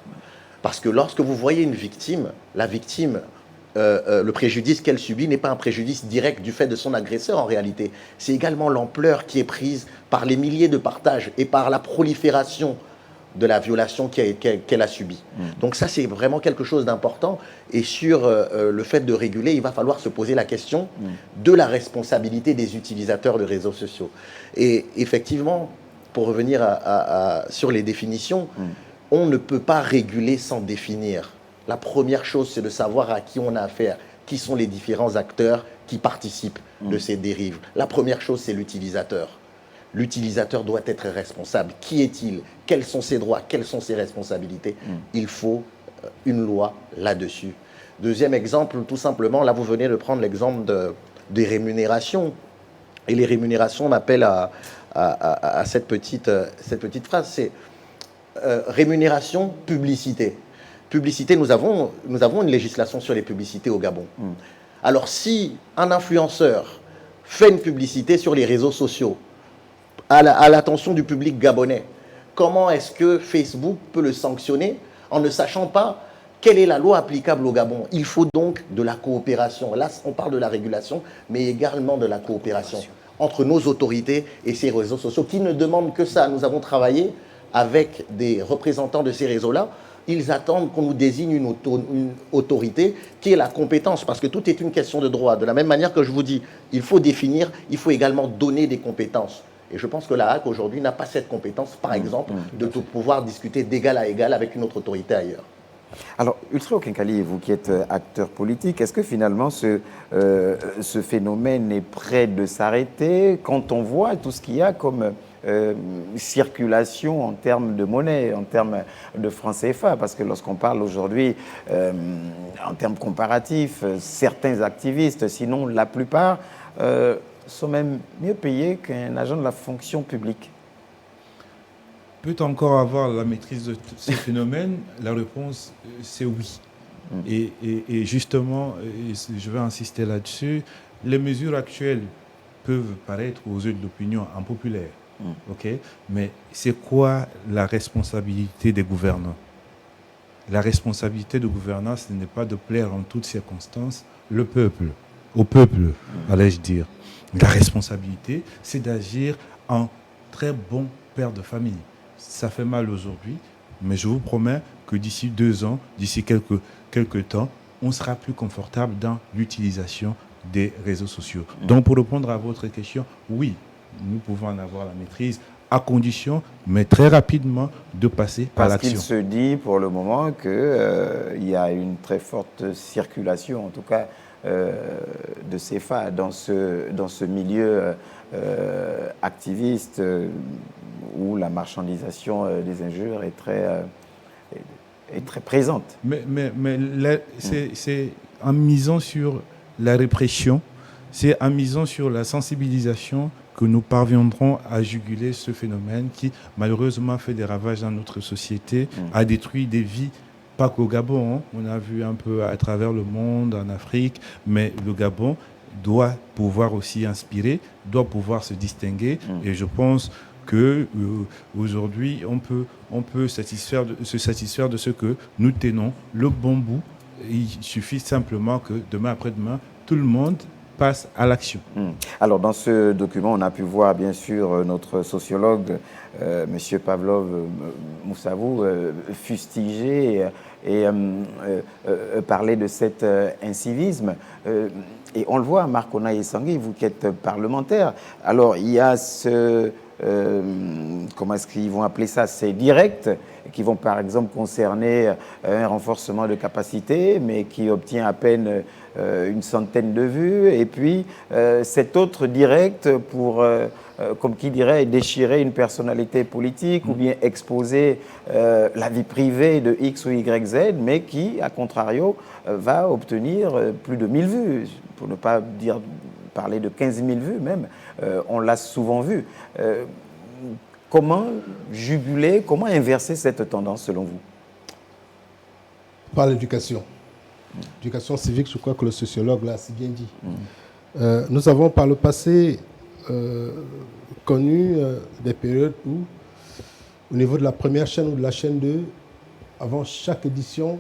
Parce que lorsque vous voyez une victime, la victime, le préjudice qu'elle subit n'est pas un préjudice direct du fait de son agresseur en réalité. C'est également l'ampleur qui est prise par les milliers de partages et par la prolifération de la violation qu'elle a subie. Donc ça, c'est vraiment quelque chose d'important. Et sur le fait de réguler, il va falloir se poser la question de la responsabilité des utilisateurs de réseaux sociaux. Et effectivement, pour revenir sur les définitions, on ne peut pas réguler sans définir. La première chose, c'est de savoir à qui on a affaire, qui sont les différents acteurs qui participent de ces dérives. La première chose, c'est l'utilisateur. L'utilisateur doit être responsable. Qui est-il? Quels sont ses droits? Quelles sont ses responsabilités? Il faut une loi là-dessus. Deuxième exemple, tout simplement, là vous venez de prendre l'exemple des rémunérations. Et les rémunérations m'appellent à cette petite phrase, c'est rémunération, publicité. Publicité, nous avons une législation sur les publicités au Gabon. Alors si un influenceur fait une publicité sur les réseaux sociaux, à l'attention du public gabonais, comment est-ce que Facebook peut le sanctionner en ne sachant pas quelle est la loi applicable au Gabon? Il faut donc de la coopération. Là, on parle de la régulation, mais également de la coopération entre nos autorités et ces réseaux sociaux qui ne demandent que ça. Nous avons travaillé avec des représentants de ces réseaux-là. Ils attendent qu'on nous désigne une autorité qui est la compétence, parce que tout est une question de droit. De la même manière que je vous dis, il faut définir, il faut également donner des compétences. Et je pense que la HAC aujourd'hui n'a pas cette compétence, par exemple, de pouvoir discuter d'égal à égal avec une autre autorité ailleurs. Alors, Ultra Okinkali, vous qui êtes acteur politique, est-ce que finalement ce phénomène est prêt de s'arrêter quand on voit tout ce qu'il y a comme circulation en termes de monnaie, en termes de francs CFA? Parce que lorsqu'on parle aujourd'hui en termes comparatifs, certains activistes, sinon la plupart, sont même mieux payés qu'un agent de la fonction publique. Peut-on encore avoir la maîtrise de ces phénomènes? La réponse, c'est oui. Et justement, je vais insister là-dessus, les mesures actuelles peuvent paraître aux yeux de l'opinion impopulaires. Okay? Mais c'est quoi la responsabilité des gouvernants? La responsabilité du gouvernant, ce n'est pas de plaire en toutes circonstances le peuple, au peuple, allais-je dire. La responsabilité, c'est d'agir en très bon père de famille. Ça fait mal aujourd'hui, mais je vous promets que d'ici 2 ans, d'ici quelques temps, on sera plus confortable dans l'utilisation des réseaux sociaux. Donc, pour répondre à votre question, oui, nous pouvons en avoir la maîtrise, à condition, mais très rapidement, de passer par l'action. Parce qu'il se dit pour le moment qu'il y a une très forte circulation, en tout cas, de CFA dans ce milieu activiste où la marchandisation des injures est très présente. Mais c'est en misant sur la répression, c'est en misant sur la sensibilisation que nous parviendrons à juguler ce phénomène qui, malheureusement, fait des ravages dans notre société, a détruit des vies. Pas qu'au Gabon, on a vu un peu à travers le monde, en Afrique, mais le Gabon doit pouvoir aussi inspirer, doit pouvoir se distinguer. Et je pense que aujourd'hui, on peut se satisfaire de ce que nous tenons le bon bout. Il suffit simplement que demain après-demain, tout le monde passe à l'action. Alors, dans ce document, on a pu voir, bien sûr, notre sociologue, M. Pavlov Moussavou, fustiger et parler de cet incivisme. Et on le voit, Marc Onaye Sangui, vous qui êtes parlementaire. Alors, il y a comment est-ce qu'ils vont appeler ça, ces directs, qui vont par exemple concerner un renforcement de capacité, mais qui obtient à peine une centaine de vues. Et puis, cet autre direct pour, comme qui dirait, déchirer une personnalité politique ou bien exposer la vie privée de X ou Y, Z, mais qui, à contrario, va obtenir plus de 1000 vues, pour ne pas parler de 15 000 vues même. On l'a souvent vu. Comment juguler, comment inverser cette tendance selon vous? Par l'éducation. L'éducation civique, je crois que le sociologue l'a si bien dit. Nous avons par le passé connu des périodes où, au niveau de la première chaîne ou de la chaîne 2, avant chaque édition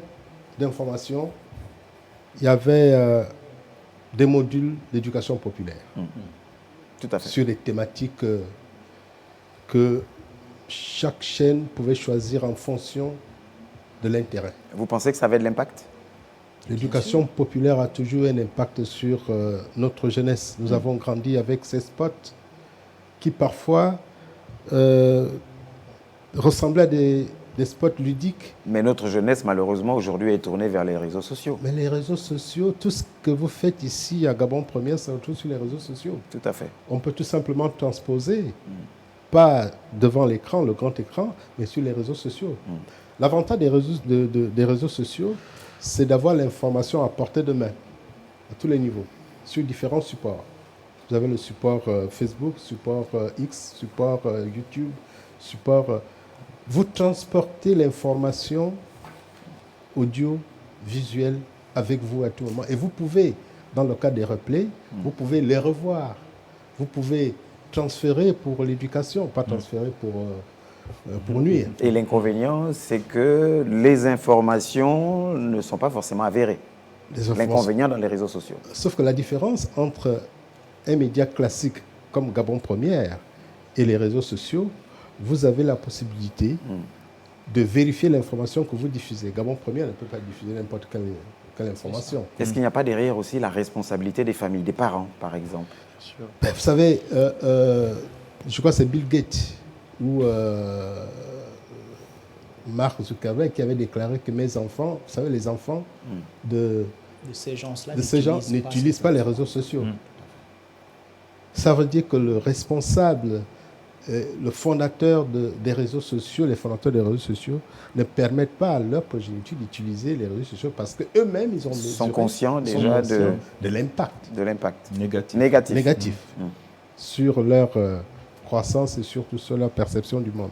d'information, il y avait des modules d'éducation populaire. Tout à fait. Sur des thématiques que chaque chaîne pouvait choisir en fonction de l'intérêt. Vous pensez que ça avait de l'impact? L'éducation populaire a toujours un impact sur notre jeunesse. Nous avons grandi avec ces spots qui parfois ressembler à des spots ludiques. Mais notre jeunesse, malheureusement, aujourd'hui est tournée vers les réseaux sociaux. Mais les réseaux sociaux, tout ce que vous faites ici à Gabon Première, ça se retrouve sur les réseaux sociaux. Tout à fait. On peut tout simplement transposer, pas devant l'écran, le grand écran, mais sur les réseaux sociaux. L'avantage des réseaux sociaux, c'est d'avoir l'information à portée de main, à tous les niveaux, sur différents supports. Vous avez le support Facebook, support X, support YouTube, support... Vous transportez l'information audio, visuelle avec vous à tout moment. Et vous pouvez, dans le cas des replays, vous pouvez les revoir. Vous pouvez transférer pour l'éducation, pas transférer pour nuire. Et l'inconvénient, c'est que les informations ne sont pas forcément avérées. L'inconvénient dans les réseaux sociaux. Sauf que la différence entre un média classique comme Gabon Première et les réseaux sociaux, vous avez la possibilité de vérifier l'information que vous diffusez. Gabon Première ne peut pas diffuser n'importe quelle information. Est-ce qu'il n'y a pas derrière aussi la responsabilité des familles, des parents, par exemple? Ben, vous savez, je crois que c'est Bill Gates ou Mark Zuckerberg qui avait déclaré que mes enfants, vous savez, les enfants de ces gens n'utilisent pas les réseaux sociaux. Ça veut dire que le responsable, le fondateur des réseaux sociaux, les fondateurs des réseaux sociaux ne permettent pas à leur progéniture d'utiliser les réseaux sociaux parce qu'eux-mêmes, ils sont conscients déjà de l'impact. De l'impact. Négatif. Sur leur croissance et surtout sur leur perception du monde.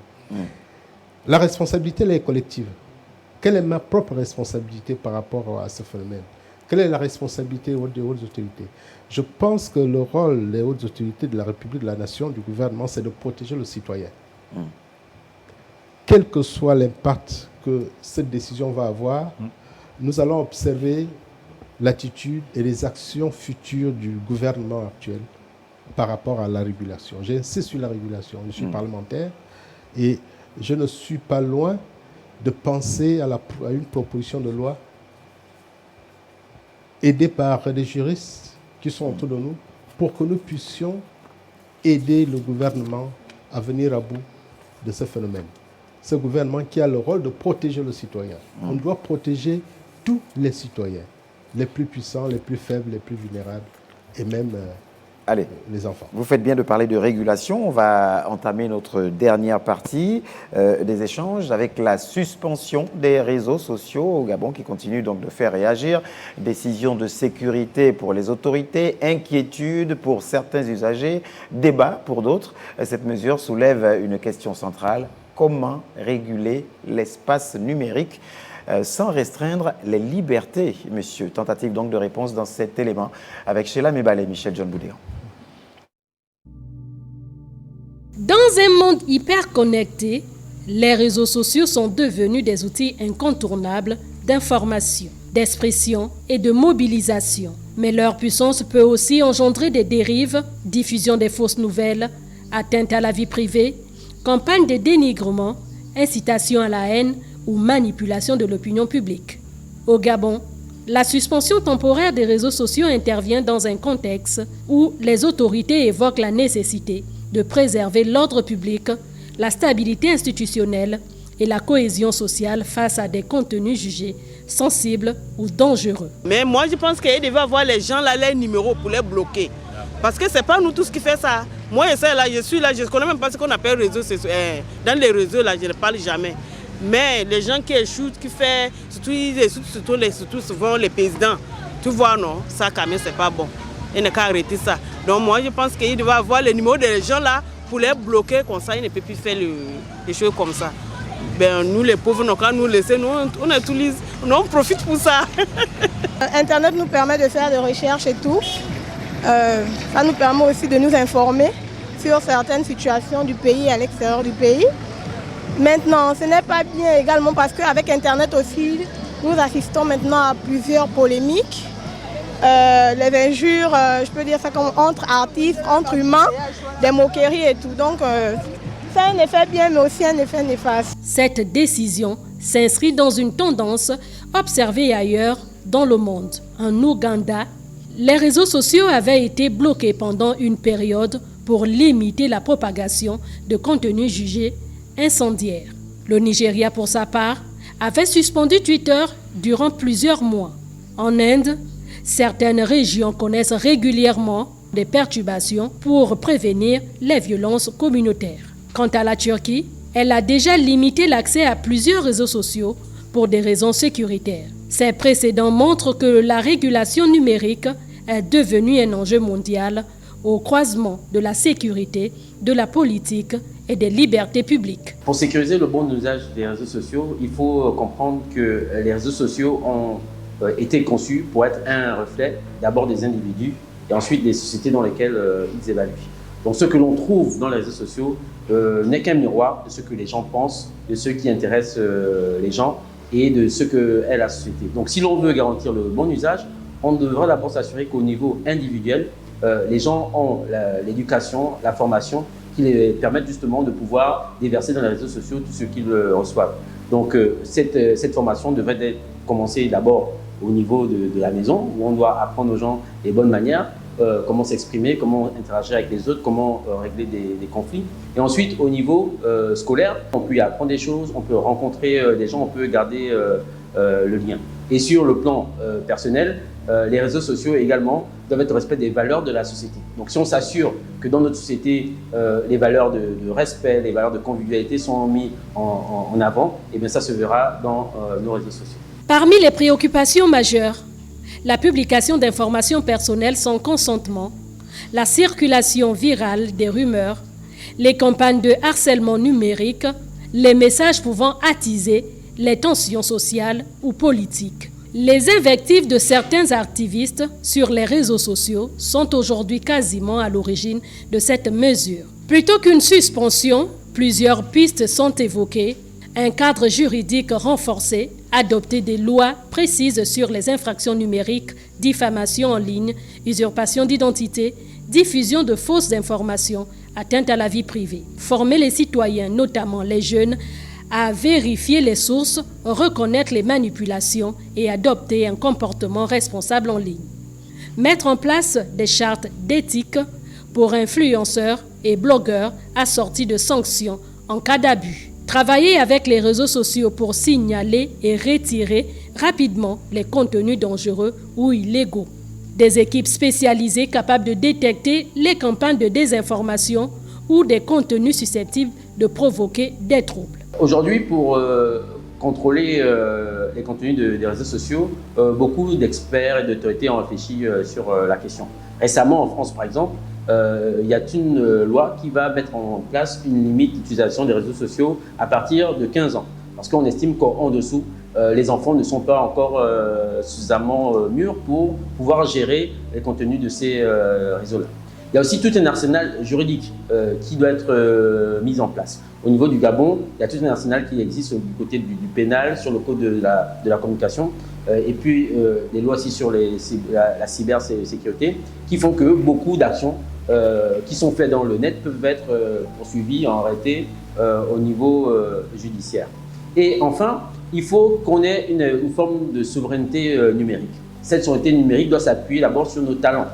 La responsabilité, elle est collective. Quelle est ma propre responsabilité par rapport à ce phénomène? Quelle est la responsabilité des hautes autorités? Je pense que le rôle des hautes autorités de la République, de la nation, du gouvernement, c'est de protéger le citoyen. Quel que soit l'impact que cette décision va avoir, nous allons observer l'attitude et les actions futures du gouvernement actuel par rapport à la régulation. J'insiste sur la régulation. Je suis parlementaire et je ne suis pas loin de penser à une proposition de loi aidée par des juristes qui sont autour de nous pour que nous puissions aider le gouvernement à venir à bout de ce phénomène. Ce gouvernement qui a le rôle de protéger le citoyen. On doit protéger tous les citoyens, les plus puissants, les plus faibles, les plus vulnérables et même les enfants. Vous faites bien de parler de régulation. On va entamer notre dernière partie des échanges avec la suspension des réseaux sociaux au Gabon qui continue donc de faire réagir. Décision de sécurité pour les autorités, inquiétude pour certains usagers, débat pour d'autres. Cette mesure soulève une question centrale. Comment réguler l'espace numérique sans restreindre les libertés, monsieur? Tentative donc de réponse dans cet élément avec Sheila Mebale et Michel John Boudéan. Dans un monde hyper connecté, les réseaux sociaux sont devenus des outils incontournables d'information, d'expression et de mobilisation. Mais leur puissance peut aussi engendrer des dérives, diffusion des fausses nouvelles, atteinte à la vie privée, campagne de dénigrement, incitation à la haine ou manipulation de l'opinion publique. Au Gabon, la suspension temporaire des réseaux sociaux intervient dans un contexte où les autorités évoquent la nécessité de préserver l'ordre public, la stabilité institutionnelle et la cohésion sociale face à des contenus jugés sensibles ou dangereux. Mais moi, je pense qu'il devait avoir les gens là, les numéros pour les bloquer. Parce que ce n'est pas nous tous qui fait ça. Moi, je suis là, je ne connais même pas ce qu'on appelle réseaux sociaux. Dans les réseaux, là, je ne parle jamais. Mais les gens qui échouent, qui font, surtout souvent les présidents, tu vois, non, ça quand même, c'est pas bon. Il n'a qu'à arrêter ça. Donc moi, je pense qu'il devait avoir les numéros des gens là pour les bloquer, comme ça, ils ne peuvent plus faire les choses comme ça. Ben, nous, les pauvres, nous, quand nous laissons, nous, on utilise, on profite pour ça. Internet nous permet de faire des recherches et tout. Ça nous permet aussi de nous informer sur certaines situations du pays et à l'extérieur du pays. Maintenant, ce n'est pas bien également parce qu'avec Internet aussi, nous assistons maintenant à plusieurs polémiques. Les injures, je peux dire ça comme entre artistes, entre humains, des moqueries et tout. Donc, c'est un effet bien, mais aussi un effet néfaste. Cette décision s'inscrit dans une tendance observée ailleurs dans le monde. En Ouganda, Les réseaux sociaux avaient été bloqués pendant une période pour limiter la propagation de contenus jugés incendiaires. Le Nigeria, pour sa part, avait suspendu Twitter durant plusieurs mois. En Inde, certaines régions connaissent régulièrement des perturbations pour prévenir les violences communautaires. Quant à la Turquie, elle a déjà limité l'accès à plusieurs réseaux sociaux pour des raisons sécuritaires. Ces précédents montrent que la régulation numérique est devenue un enjeu mondial au croisement de la sécurité, de la politique et des libertés publiques. Pour sécuriser le bon usage des réseaux sociaux, il faut comprendre que les réseaux sociaux ont été conçus pour être un reflet d'abord des individus et ensuite des sociétés dans lesquelles ils évaluent. Donc ce que l'on trouve dans les réseaux sociaux n'est qu'un miroir de ce que les gens pensent, de ce qui intéresse les gens et de ce qu'est la société. Donc si l'on veut garantir le bon usage, on devra d'abord s'assurer qu'au niveau individuel, les gens ont l'éducation, la formation qui les permettent justement de pouvoir déverser dans les réseaux sociaux tout ce qu'ils reçoivent. Donc cette formation devrait commencer d'abord au niveau de la maison, où on doit apprendre aux gens les bonnes manières, comment s'exprimer, comment interagir avec les autres, comment régler des conflits. Et ensuite, au niveau scolaire, on peut y apprendre des choses, on peut rencontrer des gens, on peut garder le lien. Et sur le plan personnel, les réseaux sociaux également doivent être au respect des valeurs de la société. Donc si on s'assure que dans notre société, les valeurs de respect, les valeurs de convivialité sont mises en avant, et bien ça se verra dans nos réseaux sociaux. Parmi les préoccupations majeures, la publication d'informations personnelles sans consentement, la circulation virale des rumeurs, les campagnes de harcèlement numérique, les messages pouvant attiser les tensions sociales ou politiques. Les invectives de certains activistes sur les réseaux sociaux sont aujourd'hui quasiment à l'origine de cette mesure. Plutôt qu'une suspension, plusieurs pistes sont évoquées. Un cadre juridique renforcé, adopter des lois précises sur les infractions numériques, diffamation en ligne, usurpation d'identité, diffusion de fausses informations, atteinte à la vie privée. Former les citoyens, notamment les jeunes, à vérifier les sources, reconnaître les manipulations et adopter un comportement responsable en ligne. Mettre en place des chartes d'éthique pour influenceurs et blogueurs assorties de sanctions en cas d'abus. Travailler avec les réseaux sociaux pour signaler et retirer rapidement les contenus dangereux ou illégaux. Des équipes spécialisées capables de détecter les campagnes de désinformation ou des contenus susceptibles de provoquer des troubles. Aujourd'hui, pour contrôler les contenus des réseaux sociaux, beaucoup d'experts et d'autorités ont réfléchi sur la question. Récemment, en France, par exemple, il y a une loi qui va mettre en place une limite d'utilisation des réseaux sociaux à partir de 15 ans. Parce qu'on estime qu'en dessous, les enfants ne sont pas encore suffisamment mûrs pour pouvoir gérer les contenus de ces réseaux-là. Il y a aussi tout un arsenal juridique qui doit être mis en place. Au niveau du Gabon, il y a tout un arsenal qui existe du côté du pénal, sur le code de la communication, et puis des lois aussi sur la cybersécurité, qui font que beaucoup d'actions qui sont faites dans le net peuvent être poursuivies, arrêtées au niveau judiciaire. Et enfin, il faut qu'on ait une forme de souveraineté numérique. Cette souveraineté numérique doit s'appuyer d'abord sur nos talents.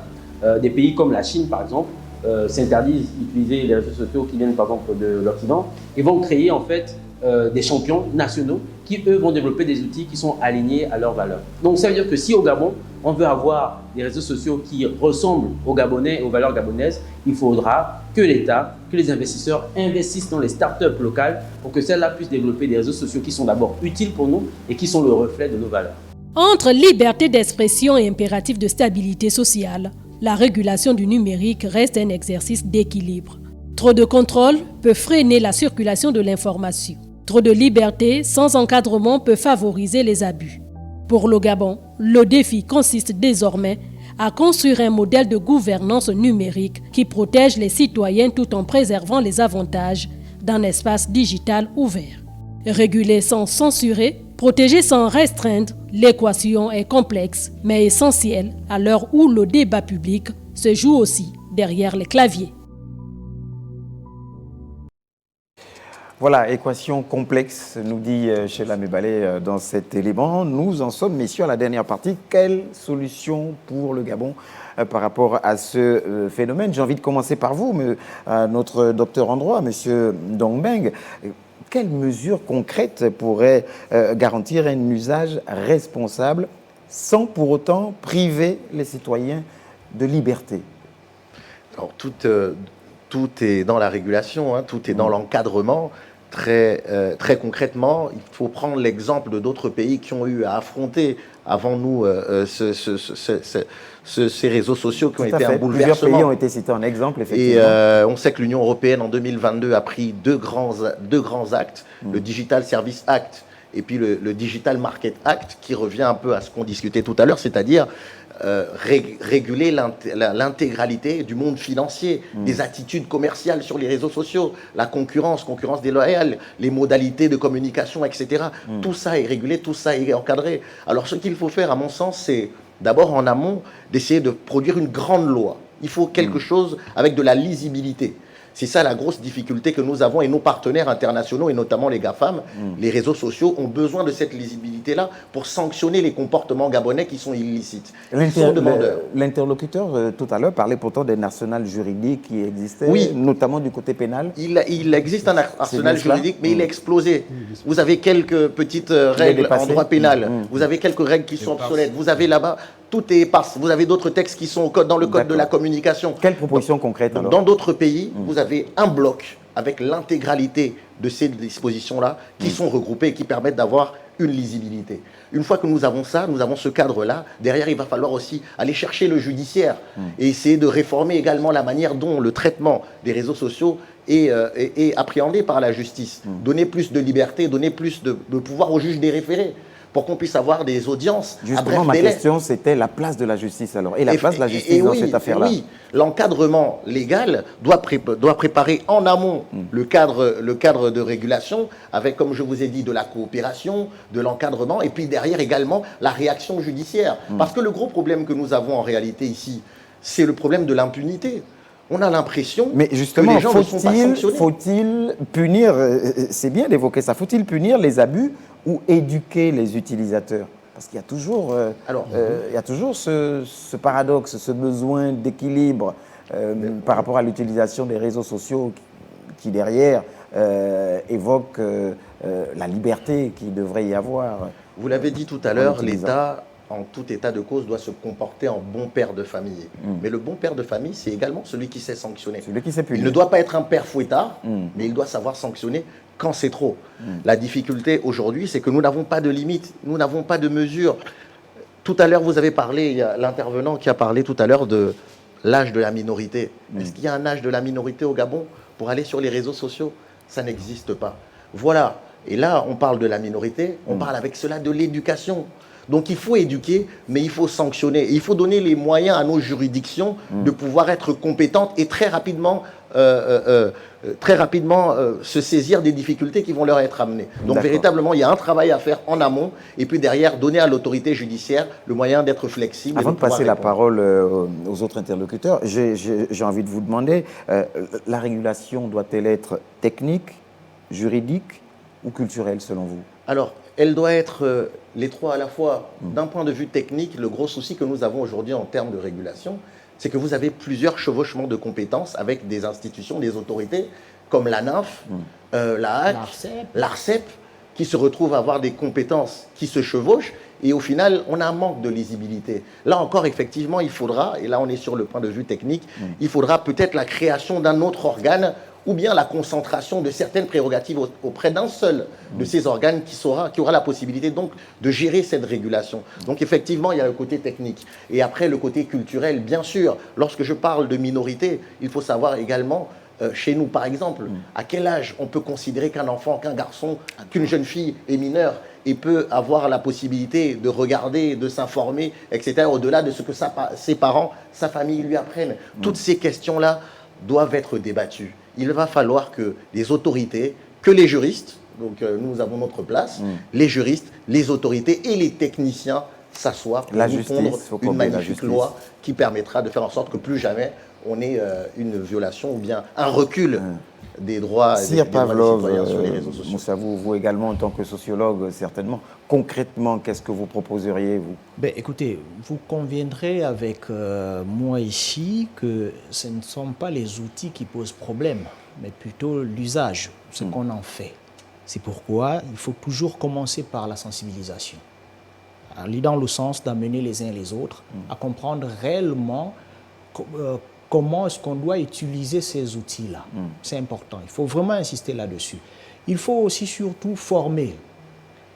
Des pays comme la Chine, par exemple, s'interdisent d'utiliser les réseaux sociaux qui viennent, par exemple, de l'Occident et vont créer, en fait, des champions nationaux qui, eux, vont développer des outils qui sont alignés à leurs valeurs. Donc, ça veut dire que si au Gabon, on veut avoir des réseaux sociaux qui ressemblent aux Gabonais et aux valeurs gabonaises, il faudra que l'État, que les investisseurs investissent dans les startups locales pour que celles-là puissent développer des réseaux sociaux qui sont d'abord utiles pour nous et qui sont le reflet de nos valeurs. Entre liberté d'expression et impératif de stabilité sociale, la régulation du numérique reste un exercice d'équilibre. Trop de contrôle peut freiner la circulation de l'information. Trop de liberté sans encadrement peut favoriser les abus. Pour le Gabon, le défi consiste désormais à construire un modèle de gouvernance numérique qui protège les citoyens tout en préservant les avantages d'un espace digital ouvert. Réguler sans censurer, protéger sans restreindre, l'équation est complexe mais essentielle à l'heure où le débat public se joue aussi derrière les claviers. Voilà, équation complexe, nous dit Sheila Mebale dans cet élément. Nous en sommes, messieurs, à la dernière partie. Quelle solution pour le Gabon par rapport à ce phénomène? J'ai envie de commencer par vous, notre docteur en droit, monsieur Ndongbeng. Quelles mesures concrètes pourraient garantir un usage responsable sans pour autant priver les citoyens de liberté? Alors, tout est dans la régulation, hein, tout est dans l'encadrement. Très concrètement, il faut prendre l'exemple de d'autres pays qui ont eu à affronter avant nous ces réseaux sociaux qui ont été un bouleversement. Plusieurs pays ont été cités en exemple, effectivement. Et on sait que l'Union européenne, en 2022, a pris deux grands actes, le Digital Service Act et puis le Digital Market Act, qui revient un peu à ce qu'on discutait tout à l'heure, c'est-à-dire réguler l'intégralité du monde financier, des attitudes commerciales sur les réseaux sociaux, la concurrence déloyale, les modalités de communication, etc. Tout ça est régulé, tout ça est encadré. Alors ce qu'il faut faire, à mon sens, c'est d'abord en amont d'essayer de produire une grande loi. Il faut quelque chose avec de la lisibilité. C'est ça la grosse difficulté que nous avons, et nos partenaires internationaux, et notamment les GAFAM, les réseaux sociaux, ont besoin de cette lisibilité-là pour sanctionner les comportements gabonais qui sont illicites. L'interlocuteur tout à l'heure parlait pourtant d'un arsenal juridique qui existait, notamment du côté pénal. Il existe un arsenal juridique, mais il a explosé. Vous avez quelques petites règles en droit pénal, vous avez quelques règles qui sont obsolètes, vous avez là-bas... Tout est éparse. Vous avez d'autres textes qui sont dans le code de la communication. Quelles propositions concrètes alors? Dans d'autres pays, vous avez un bloc avec l'intégralité de ces dispositions-là qui sont regroupées et qui permettent d'avoir une lisibilité. Une fois que nous avons ça, nous avons ce cadre-là, derrière il va falloir aussi aller chercher le judiciaire et essayer de réformer également la manière dont le traitement des réseaux sociaux est appréhendé par la justice. Donner plus de liberté, donner plus de pouvoir aux juges des référés, pour qu'on puisse avoir des audiences à bref délai. Justement, ma question, c'était la place de la justice alors. Et la place de la justice dans cette affaire-là? Oui, l'encadrement légal doit préparer en amont le cadre de régulation avec, comme je vous ai dit, de la coopération, de l'encadrement, et puis derrière également la réaction judiciaire. Parce que le gros problème que nous avons en réalité ici, c'est le problème de l'impunité. On a l'impression que les gens ne sont pas sanctionnés. Faut-il punir, c'est bien d'évoquer ça, faut-il punir les abus ou éduquer les utilisateurs? Parce qu'il y a toujours, ce paradoxe, ce besoin d'équilibre par rapport à l'utilisation des réseaux sociaux qui derrière évoque la liberté qu'il devrait y avoir. Vous l'avez dit tout à l'heure, l'État, en tout état de cause, doit se comporter en bon père de famille. Mais le bon père de famille, c'est également celui qui sait sanctionner. Celui qui sait punir. Il ne doit pas être un père fouettard, mais il doit savoir sanctionner quand c'est trop. La difficulté aujourd'hui, c'est que nous n'avons pas de limite, nous n'avons pas de mesure. Tout à l'heure, vous avez parlé, il y a l'intervenant qui a parlé tout à l'heure de l'âge de la minorité. Est-ce qu'il y a un âge de la minorité au Gabon pour aller sur les réseaux sociaux? Ça n'existe pas. Voilà. Et là, on parle de la minorité, on parle avec cela de l'éducation. Donc il faut éduquer, mais il faut sanctionner. Et il faut donner les moyens à nos juridictions de pouvoir être compétentes et très rapidement se saisir des difficultés qui vont leur être amenées. Donc véritablement, il y a un travail à faire en amont et puis derrière, donner à l'autorité judiciaire le moyen d'être flexible. Avant de passer la parole aux autres interlocuteurs, j'ai envie de vous demander, la régulation doit-elle être technique, juridique ou culturelle selon vous? Alors, elle doit être les trois à la fois. D'un point de vue technique, le gros souci que nous avons aujourd'hui en termes de régulation, c'est que vous avez plusieurs chevauchements de compétences avec des institutions, des autorités, comme l'ANAF, la HAC, l'ARCEP, qui se retrouvent à avoir des compétences qui se chevauchent, et au final, on a un manque de lisibilité. Là encore, effectivement, il faudra, et là on est sur le point de vue technique, il faudra peut-être la création d'un autre organe ou bien la concentration de certaines prérogatives auprès d'un seul de ces organes qui aura la possibilité donc de gérer cette régulation. Donc effectivement, il y a le côté technique. Et après, le côté culturel, bien sûr, lorsque je parle de minorité, il faut savoir également, chez nous par exemple, à quel âge on peut considérer qu'un enfant, qu'un garçon, qu'une jeune fille est mineure et peut avoir la possibilité de regarder, de s'informer, etc., au-delà de ce que ses parents, sa famille lui apprennent. Toutes ces questions-là doivent être débattues. Il va falloir que les autorités, que les juristes, donc nous avons notre place, les juristes, les autorités et les techniciens s'assoient pour nous pondre une magnifique loi qui permettra de faire en sorte que plus jamais on ait une violation ou bien un recul des droits et des droits des citoyens sur les réseaux sociaux. Moussa, vous également en tant que sociologue, certainement, concrètement, qu'est-ce que vous proposeriez, vous? Écoutez, vous conviendrez avec moi ici que ce ne sont pas les outils qui posent problème, mais plutôt l'usage, ce qu'on en fait. C'est pourquoi il faut toujours commencer par la sensibilisation. Aller dans le sens d'amener les uns les autres à comprendre réellement comment est-ce qu'on doit utiliser ces outils-là. C'est important. Il faut vraiment insister là-dessus. Il faut aussi surtout former.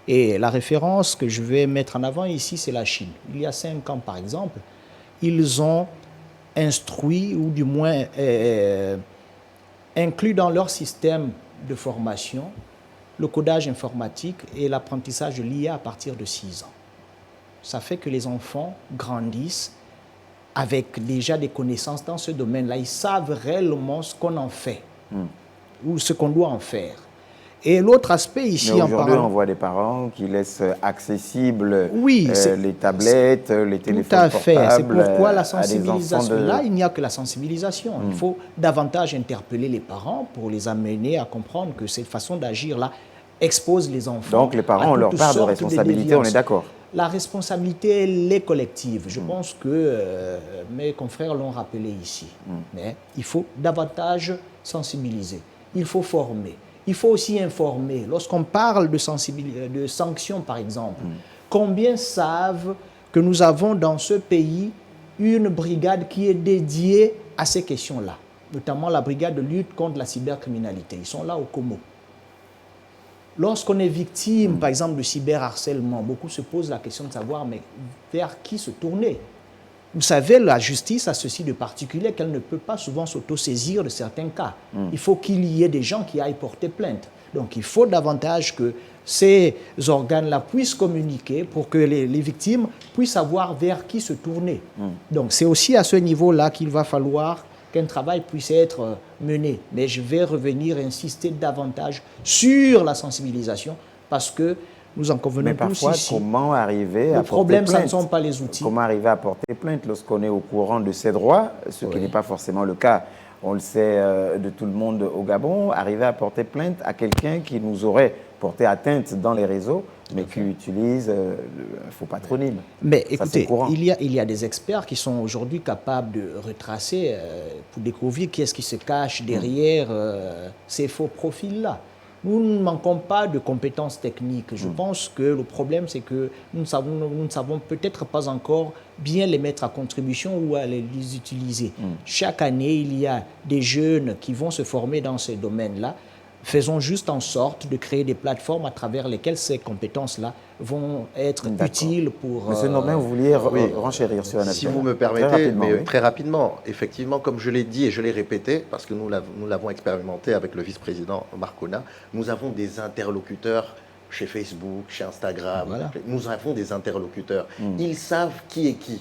Et la référence que je vais mettre en avant ici, c'est la Chine. Il y a 5 ans, par exemple, ils ont instruit, ou du moins inclus dans leur système de formation, le codage informatique et l'apprentissage de l'IA à partir de 6 ans. Ça fait que les enfants grandissent avec déjà des connaissances dans ce domaine-là. Ils savent réellement ce qu'on en fait ou ce qu'on doit en faire. Et l'autre aspect ici... Mais aujourd'hui, on voit des parents qui laissent accessibles les tablettes, les téléphones portables. Tout à fait. C'est pourquoi la sensibilisation, là, il n'y a que la sensibilisation. Il faut davantage interpeller les parents pour les amener à comprendre que cette façon d'agir-là expose les enfants. Donc les parents ont leur part de responsabilité, on est d'accord? La responsabilité, elle est collective. Je pense que mes confrères l'ont rappelé ici. Mais il faut davantage sensibiliser. Il faut former. Il faut aussi informer. Lorsqu'on parle de sanctions, par exemple, combien savent que nous avons dans ce pays une brigade qui est dédiée à ces questions-là, notamment la brigade de lutte contre la cybercriminalité. Ils sont là au Como. Lorsqu'on est victime, par exemple, de cyberharcèlement, beaucoup se posent la question de savoir mais vers qui se tourner. Vous savez, la justice a ceci de particulier qu'elle ne peut pas souvent s'autosaisir de certains cas. Il faut qu'il y ait des gens qui aillent porter plainte. Donc il faut davantage que ces organes-là puissent communiquer pour que les victimes puissent savoir vers qui se tourner. Donc c'est aussi à ce niveau-là qu'il va falloir qu'un travail puisse être mené. Mais je vais revenir insister davantage sur la sensibilisation parce que nous en convenons tous ici. Mais parfois, comment arriver à porter plainte? Le problème, ce ne sont pas les outils. Comment arriver à porter plainte lorsqu'on est au courant de ses droits, ce qui n'est pas forcément le cas, on le sait, de tout le monde au Gabon, arriver à porter plainte à quelqu'un qui nous aurait porté atteinte dans les réseaux, mais qui utilise un faux patronyme. Mais écoutez, il y a des experts qui sont aujourd'hui capables de retracer pour découvrir qui est-ce qui se cache derrière ces faux profils-là. Nous ne manquons pas de compétences techniques. Je pense que le problème, c'est que nous ne savons peut-être pas encore bien les mettre à contribution ou à les utiliser. Chaque année, il y a des jeunes qui vont se former dans ces domaines-là. Faisons juste en sorte de créer des plateformes à travers lesquelles ces compétences-là vont être utiles pour... Monsieur Norbin, vous vouliez renchérir sur la nation? Si vous me permettez, très rapidement, effectivement, comme je l'ai dit et je l'ai répété, parce que nous l'avons expérimenté avec le vice-président Marcona, nous avons des interlocuteurs chez Facebook, chez Instagram, nous avons des interlocuteurs. Ils savent qui est qui.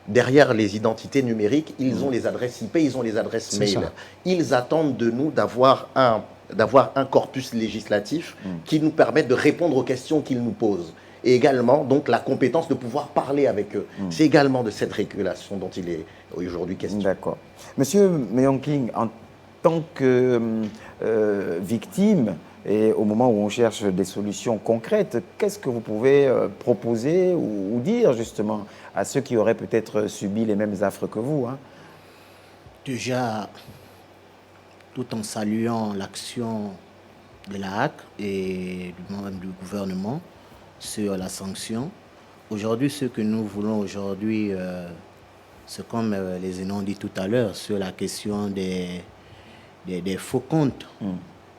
Derrière les identités numériques, ils ont les adresses IP, ils ont les adresses mail. Ils attendent de nous d'avoir un corpus législatif qui nous permette de répondre aux questions qu'ils nous posent. Et également, donc, la compétence de pouvoir parler avec eux. C'est également de cette régulation dont il est aujourd'hui question. D'accord. Monsieur Meong-King, en tant que victime, et au moment où on cherche des solutions concrètes, qu'est-ce que vous pouvez proposer ou dire justement à ceux qui auraient peut-être subi les mêmes affres que vous, Déjà, tout en saluant l'action de la HAC et du gouvernement sur la sanction, aujourd'hui, ce que nous voulons aujourd'hui, c'est comme les aînés ont dit tout à l'heure, sur la question des faux comptes.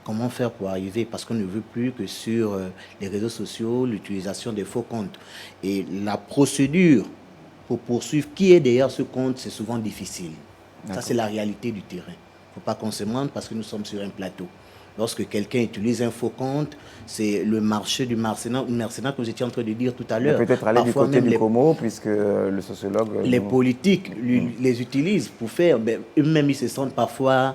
Comment faire pour arriver? Parce qu'on ne veut plus que sur les réseaux sociaux, l'utilisation des faux comptes. Et la procédure pour poursuivre qui est derrière ce compte, c'est souvent difficile. Ça, c'est la réalité du terrain. Il ne faut pas qu'on se mente parce que nous sommes sur un plateau. Lorsque quelqu'un utilise un faux compte, c'est le marché du mercenaire que vous étiez en train de dire tout à l'heure. Peut-être aller du côté du Como, puisque le sociologue... Les politiques les utilisent pour faire... Eux-mêmes, ils se sentent parfois...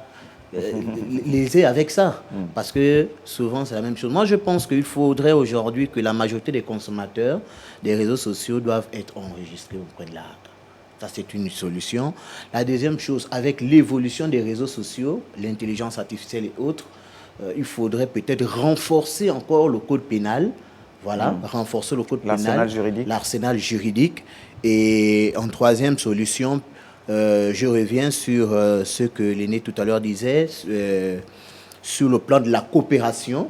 lésés avec ça, parce que souvent c'est la même chose. Moi je pense qu'il faudrait aujourd'hui que la majorité des consommateurs des réseaux sociaux doivent être enregistrés auprès de la HAC. Ça, c'est une solution. La deuxième chose, avec l'évolution des réseaux sociaux, l'intelligence artificielle et autres, il faudrait peut-être renforcer encore le code pénal. Voilà, renforcer le code pénal. L'arsenal juridique. Et en troisième solution, je reviens sur ce que l'aîné tout à l'heure disait, sur le plan de la coopération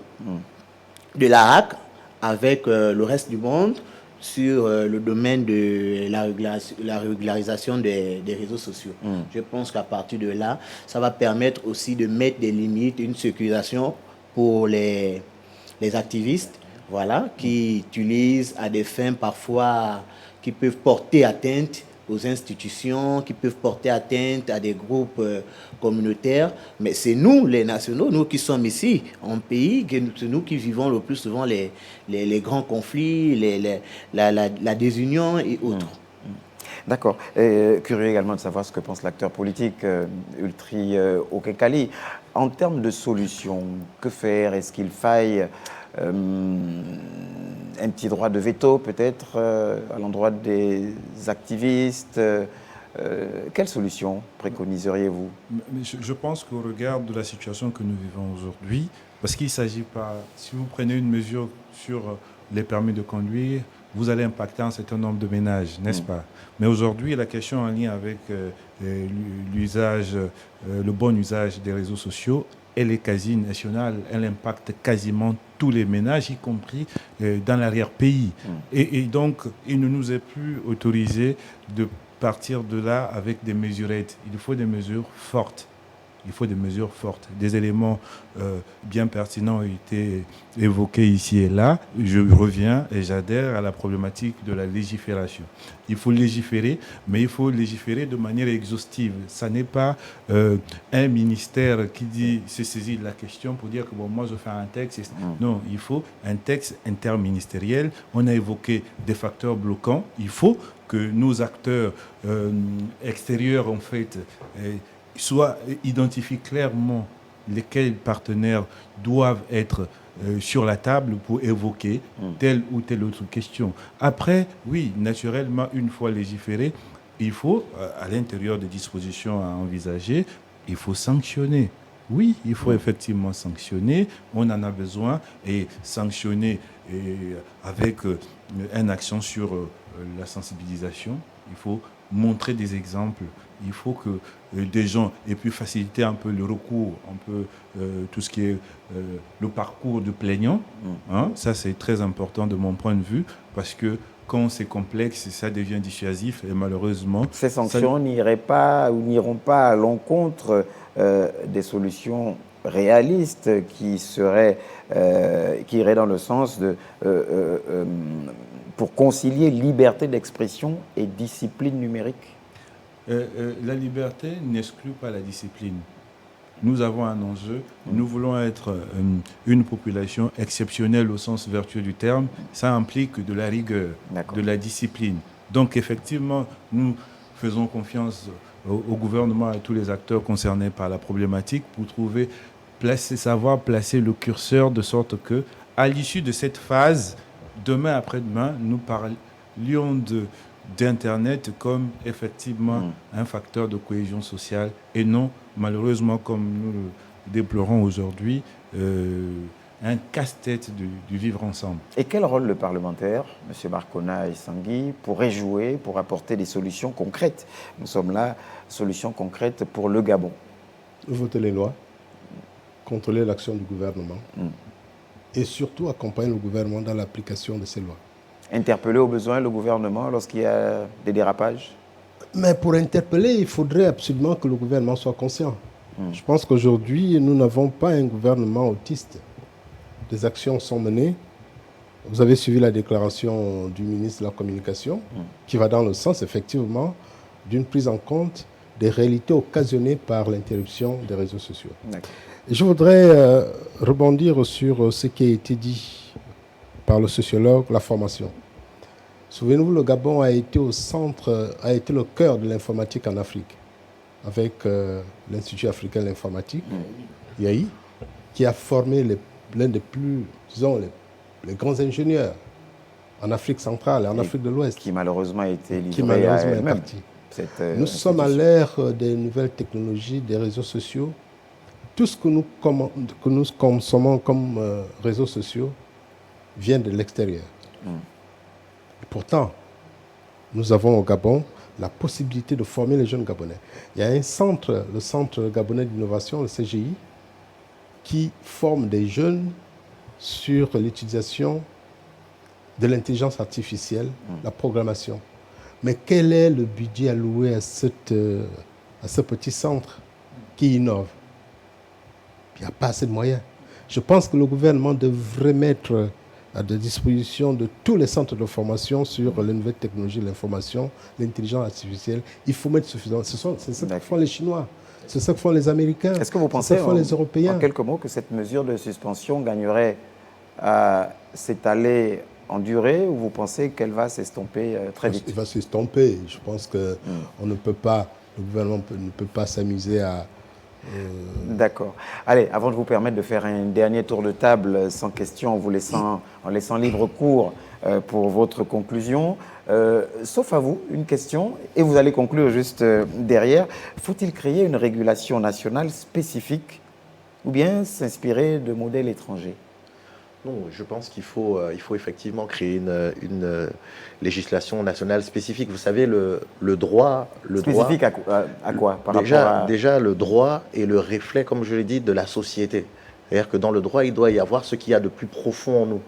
de l'ARAC avec le reste du monde, sur le domaine de la régularisation des réseaux sociaux. Je pense qu'à partir de là, ça va permettre aussi de mettre des limites, une sécurisation pour les activistes, voilà, qui utilisent à des fins parfois qui peuvent porter atteinte aux institutions, qui peuvent porter atteinte à des groupes communautaires. Mais c'est nous, les nationaux, nous qui sommes ici, en pays, c'est nous qui vivons le plus souvent les grands conflits, la désunion et autres. D'accord. Curieux également de savoir ce que pense l'acteur politique Ultri Okekali. En termes de solutions, que faire? Est-ce qu'il faille un petit droit de veto peut-être à l'endroit des activistes? Quelle solution préconiseriez-vous? Je pense qu'au regard de la situation que nous vivons aujourd'hui, parce qu'il ne s'agit pas, si vous prenez une mesure sur les permis de conduire, vous allez impacter un certain nombre de ménages, n'est-ce pas? Mais aujourd'hui, la question en lien avec l'usage, le bon usage des réseaux sociaux, elle est quasi nationale, elle impacte quasiment tous les ménages, y compris dans l'arrière-pays. Et donc, il ne nous est plus autorisé de partir de là avec des mesurettes. Il faut des mesures fortes. Il faut des mesures fortes. Des éléments bien pertinents ont été évoqués ici et là. Je reviens et j'adhère à la problématique de la légifération. Il faut légiférer, mais il faut légiférer de manière exhaustive. Ça n'est pas un ministère qui se saisit de la question pour dire que bon, moi je fais un texte. Non, il faut un texte interministériel. On a évoqué des facteurs bloquants. Il faut que nos acteurs extérieurs, en fait, soit identifient clairement lesquels partenaires doivent être sur la table pour évoquer telle ou telle autre question. Après, oui, naturellement, une fois légiféré, il faut, à l'intérieur des dispositions à envisager, il faut sanctionner. Oui, il faut effectivement sanctionner, on en a besoin, et sanctionner avec un accent sur la sensibilisation. Il faut montrer des exemples. Il faut que des gens aient pu faciliter un peu le recours, un peu tout ce qui est le parcours de plaignant. Hein? Ça, c'est très important de mon point de vue, parce que quand c'est complexe, ça devient dissuasif et malheureusement... Ces sanctions n'iront pas à l'encontre des solutions réalistes qui iraient dans le sens de... pour concilier liberté d'expression et discipline numérique? La liberté n'exclut pas la discipline. Nous avons un enjeu. Nous voulons être une population exceptionnelle au sens vertueux du terme. Ça implique de la rigueur, de la discipline. Donc effectivement, nous faisons confiance au gouvernement et à tous les acteurs concernés par la problématique pour savoir placer le curseur de sorte que, à l'issue de cette phase, demain après-demain, nous parlions d'Internet comme effectivement un facteur de cohésion sociale et non, malheureusement, comme nous le déplorons aujourd'hui, un casse-tête du vivre ensemble. Et quel rôle le parlementaire, M. Marcona et Sangui, pourrait jouer pour apporter des solutions concrètes? Nous sommes là, solutions concrètes pour le Gabon. Voter les lois, contrôler l'action du gouvernement et surtout accompagner le gouvernement dans l'application de ces lois. Interpeller au besoin le gouvernement lorsqu'il y a des dérapages? Mais pour interpeller, il faudrait absolument que le gouvernement soit conscient. Je pense qu'aujourd'hui, nous n'avons pas un gouvernement autiste. Des actions sont menées. Vous avez suivi la déclaration du ministre de la Communication qui va dans le sens, effectivement, d'une prise en compte des réalités occasionnées par l'interruption des réseaux sociaux. Et je voudrais rebondir sur ce qui a été dit par le sociologue, la formation. Souvenez-vous, le Gabon a été au centre, a été le cœur de l'informatique en Afrique, avec l'Institut africain de l'informatique, IAI, qui a formé l'un des plus, disons, les grands ingénieurs en Afrique centrale et en Afrique de l'Ouest. Qui malheureusement a été livré à elle-même. Nous sommes à l'ère des nouvelles technologies, des réseaux sociaux. Tout ce que nous consommons comme réseaux sociaux vient de l'extérieur. Pourtant, nous avons au Gabon la possibilité de former les jeunes Gabonais. Il y a un centre, le Centre Gabonais d'innovation, le CGI, qui forme des jeunes sur l'utilisation de l'intelligence artificielle, la programmation. Mais quel est le budget alloué à ce petit centre qui innove? Il n'y a pas assez de moyens. Je pense que le gouvernement devrait mettre à la disposition de tous les centres de formation sur les nouvelles technologies, l'information, l'intelligence artificielle. Il faut mettre suffisamment. C'est ça que font les Chinois, c'est ça que font les Américains, est-ce que vous pensez, c'est ça que font les Européens. En quelques mots, que cette mesure de suspension gagnerait à s'étaler en durée, ou vous pensez qu'elle va s'estomper très vite? Elle va s'estomper. Je pense que le gouvernement ne peut pas s'amuser à... D'accord. Allez, avant de vous permettre de faire un dernier tour de table sans question, en laissant libre cours pour votre conclusion, sauf à vous, une question, et vous allez conclure juste derrière. Faut-il créer une régulation nationale spécifique ou bien s'inspirer de modèles étrangers? Non, je pense qu'il faut effectivement créer une législation nationale spécifique. Vous savez, le droit... Spécifique à quoi Déjà, le droit est le reflet, comme je l'ai dit, de la société. C'est-à-dire que dans le droit, il doit y avoir ce qu'il y a de plus profond en nous.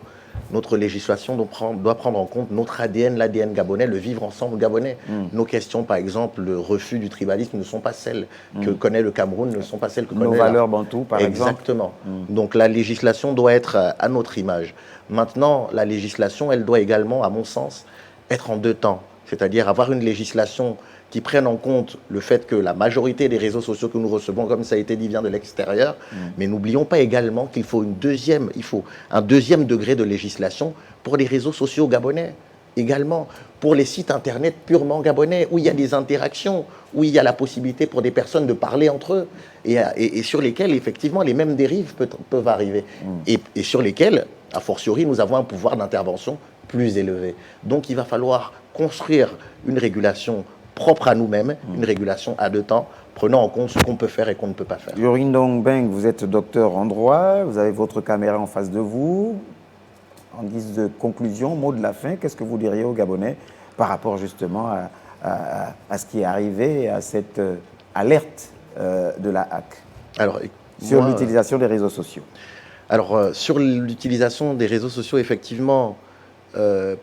Notre législation doit prendre en compte notre ADN, l'ADN gabonais, le vivre ensemble gabonais. Nos questions, par exemple, le refus du tribalisme ne sont pas celles que connaît le Cameroun, ne sont pas celles que connaît... Nos valeurs bantoues, par exemple. Exactement. Donc la législation doit être à notre image. Maintenant, la législation, elle doit également, à mon sens, être en deux temps. C'est-à-dire avoir une législation qui prenne en compte le fait que la majorité des réseaux sociaux que nous recevons, comme ça a été dit, vient de l'extérieur. Mais n'oublions pas également qu'il faut un deuxième degré de législation pour les réseaux sociaux gabonais. Également pour les sites internet purement gabonais, où il y a des interactions, où il y a la possibilité pour des personnes de parler entre eux, et sur lesquels, effectivement, les mêmes dérives peuvent arriver. Et sur lesquels, a fortiori, nous avons un pouvoir d'intervention plus élevé. Donc il va falloir construire une régulation propre à nous-mêmes, une régulation à deux temps, prenant en compte ce qu'on peut faire et qu'on ne peut pas faire. Yorindong Beng, vous êtes docteur en droit, vous avez votre caméra en face de vous. En guise de conclusion, mot de la fin, qu'est-ce que vous diriez aux Gabonais par rapport justement à ce qui est arrivé, à cette alerte de la HAC sur l'utilisation des réseaux sociaux? Alors, sur l'utilisation des réseaux sociaux, effectivement,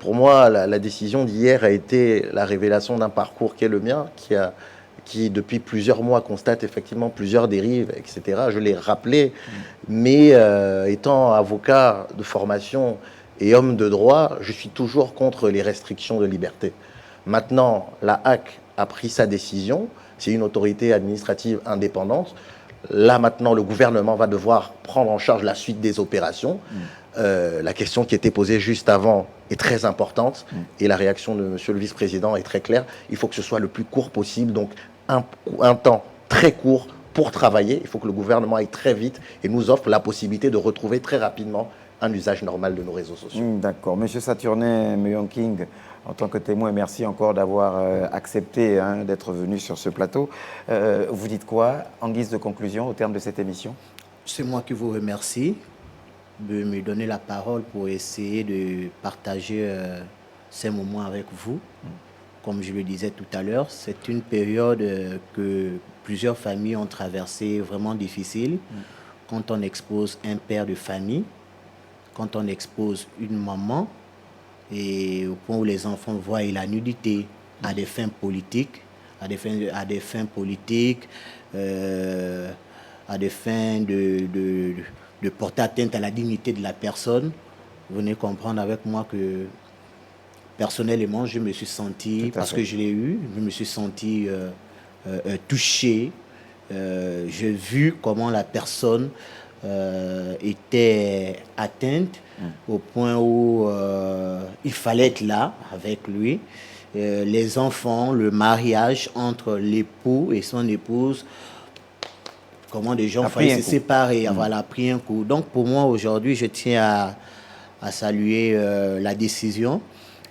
pour moi, la décision d'hier a été la révélation d'un parcours qui est le mien, qui depuis plusieurs mois constate effectivement plusieurs dérives, etc. Je l'ai rappelé, mais étant avocat de formation et homme de droit, je suis toujours contre les restrictions de liberté. Maintenant, la HAC a pris sa décision, c'est une autorité administrative indépendante. Là, maintenant, le gouvernement va devoir prendre en charge la suite des opérations. La question qui était posée juste avant est très importante et la réaction de monsieur le vice-président est très claire. Il faut que ce soit le plus court possible, donc un temps très court pour travailler. Il faut que le gouvernement aille très vite et nous offre la possibilité de retrouver très rapidement un usage normal de nos réseaux sociaux. D'accord. Monsieur Saturnin Muyong-King, en tant que témoin, merci encore d'avoir accepté d'être venu sur ce plateau. Vous dites quoi en guise de conclusion au terme de cette émission? C'est moi qui vous remercie de me donner la parole pour essayer de partager ces moments avec vous. Comme je le disais tout à l'heure, c'est une période que plusieurs familles ont traversée vraiment difficile. Quand on expose un père de famille, quand on expose une maman, et au point où les enfants voient la nudité à des fins politiques, à des fins politiques, à des fins de porter atteinte à la dignité de la personne, vous venez comprendre avec moi que personnellement, je me suis senti, parce que je l'ai eu, je me suis senti touché. J'ai vu comment la personne était atteinte au point où il fallait être là avec lui. Les enfants, le mariage entre l'époux et son épouse, comment des gens fallait se séparer, voilà, pris un coup. Donc pour moi aujourd'hui, je tiens à saluer la décision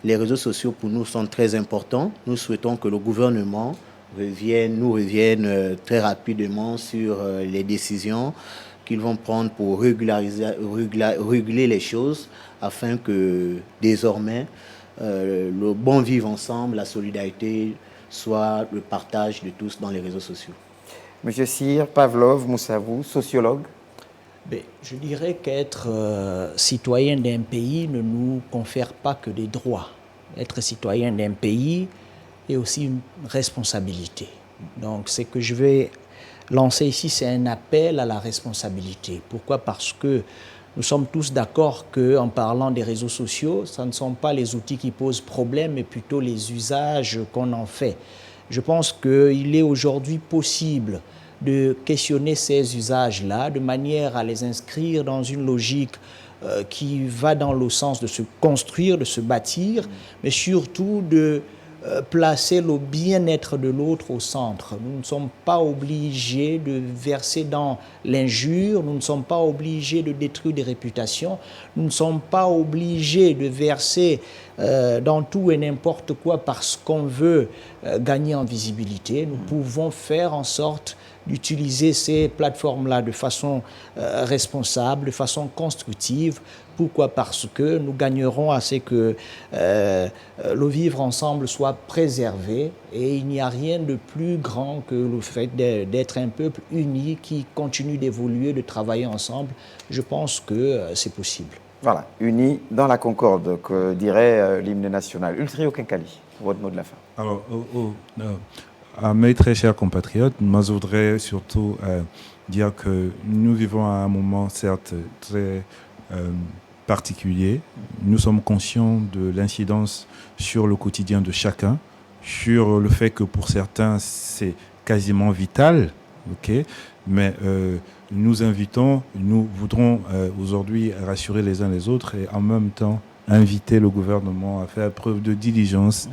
les réseaux sociaux pour nous sont très importants. Nous souhaitons que le gouvernement nous revienne très rapidement sur les décisions qu'ils vont prendre pour réguler les choses afin que désormais le bon vivre ensemble, la solidarité soit le partage de tous dans les réseaux sociaux. Monsieur Cyr Pavlov Moussavou, sociologue. Je dirais qu'être citoyen d'un pays ne nous confère pas que des droits. Être citoyen d'un pays est aussi une responsabilité. Donc ce que je vais lancer ici, c'est un appel à la responsabilité. Pourquoi? Parce que nous sommes tous d'accord qu'en parlant des réseaux sociaux, ce ne sont pas les outils qui posent problème, mais plutôt les usages qu'on en fait. Je pense qu'il est aujourd'hui possible de questionner ces usages-là de manière à les inscrire dans une logique qui va dans le sens de se construire, de se bâtir, mais surtout de placer le bien-être de l'autre au centre. Nous ne sommes pas obligés de verser dans l'injure, nous ne sommes pas obligés de détruire des réputations, nous ne sommes pas obligés de verser dans tout et n'importe quoi parce qu'on veut gagner en visibilité. Nous pouvons faire en sorte d'utiliser ces plateformes-là de façon responsable, de façon constructive. Pourquoi? Parce que nous gagnerons à ce que le vivre ensemble soit préservé, et il n'y a rien de plus grand que le fait d'être un peuple uni qui continue d'évoluer, de travailler ensemble. Je pense que c'est possible. Voilà, unis dans la concorde, que dirait l'hymne national. Ultrio Kenkali, votre mot de la fin. Alors, à mes très chers compatriotes, moi je voudrais surtout dire que nous vivons à un moment certes très particulier. Nous sommes conscients de l'incidence sur le quotidien de chacun, sur le fait que pour certains c'est quasiment vital, mais nous voudrons aujourd'hui rassurer les uns les autres et en même temps inviter le gouvernement à faire preuve de diligence,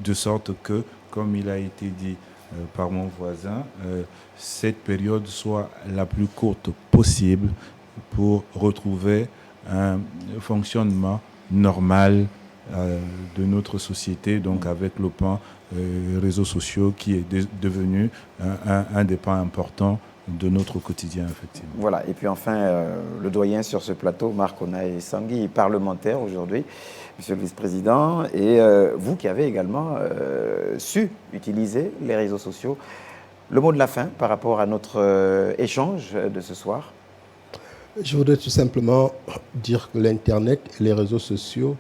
de sorte que, comme il a été dit par mon voisin, cette période soit la plus courte possible pour retrouver un fonctionnement normal de notre société, donc avec le pan réseaux sociaux qui est devenu un des pans importants de notre quotidien, effectivement. Voilà, et puis enfin, le doyen sur ce plateau, Marc Onaye Sangui, parlementaire aujourd'hui, monsieur le vice-président, et vous qui avez également su utiliser les réseaux sociaux. Le mot de la fin par rapport à notre échange de ce soir? Je voudrais tout simplement dire que l'Internet et les réseaux sociaux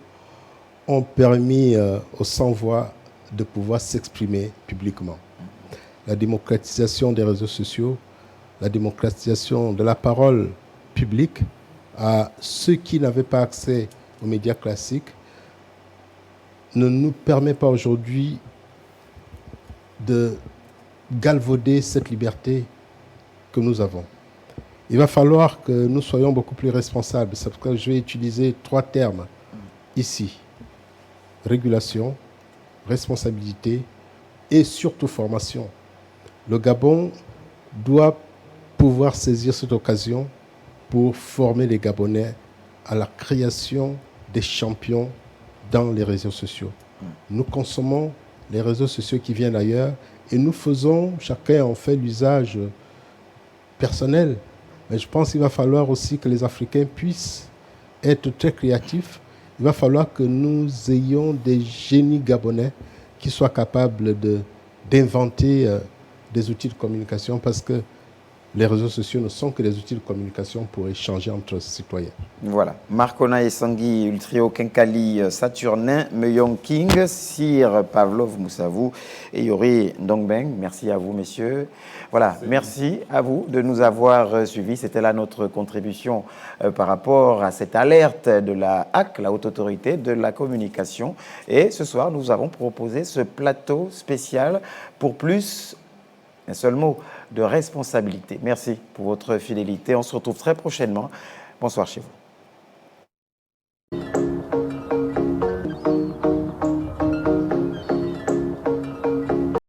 ont permis aux sans-voix de pouvoir s'exprimer publiquement. La démocratisation des réseaux sociaux, la démocratisation de la parole publique à ceux qui n'avaient pas accès aux médias classiques ne nous permet pas aujourd'hui de galvauder cette liberté que nous avons. Il va falloir que nous soyons beaucoup plus responsables. C'est pourquoi je vais utiliser 3 termes ici. Régulation, responsabilité et surtout formation. Le Gabon doit pouvoir saisir cette occasion pour former les Gabonais à la création des champions dans les réseaux sociaux. Nous consommons les réseaux sociaux qui viennent ailleurs et nous faisons, chacun en fait l'usage personnel. Mais je pense qu'il va falloir aussi que les Africains puissent être très créatifs. Il va falloir que nous ayons des génies gabonais qui soient capables d'inventer des outils de communication, parce que les réseaux sociaux ne sont que des outils de communication pour échanger entre citoyens. Voilà. Marc Onaye Sangui, Ultrio Kenkali, Saturnin, Meyong King, Cyr Pavlov Moussavou et Yori Ndongbeng. Merci à vous, messieurs. Voilà. Merci à vous de nous avoir suivis. C'était là notre contribution par rapport à cette alerte de la HAC, la Haute Autorité de la Communication. Et ce soir, nous avons proposé ce plateau spécial pour plus, un seul mot, de responsabilité. Merci pour votre fidélité. On se retrouve très prochainement. Bonsoir chez vous.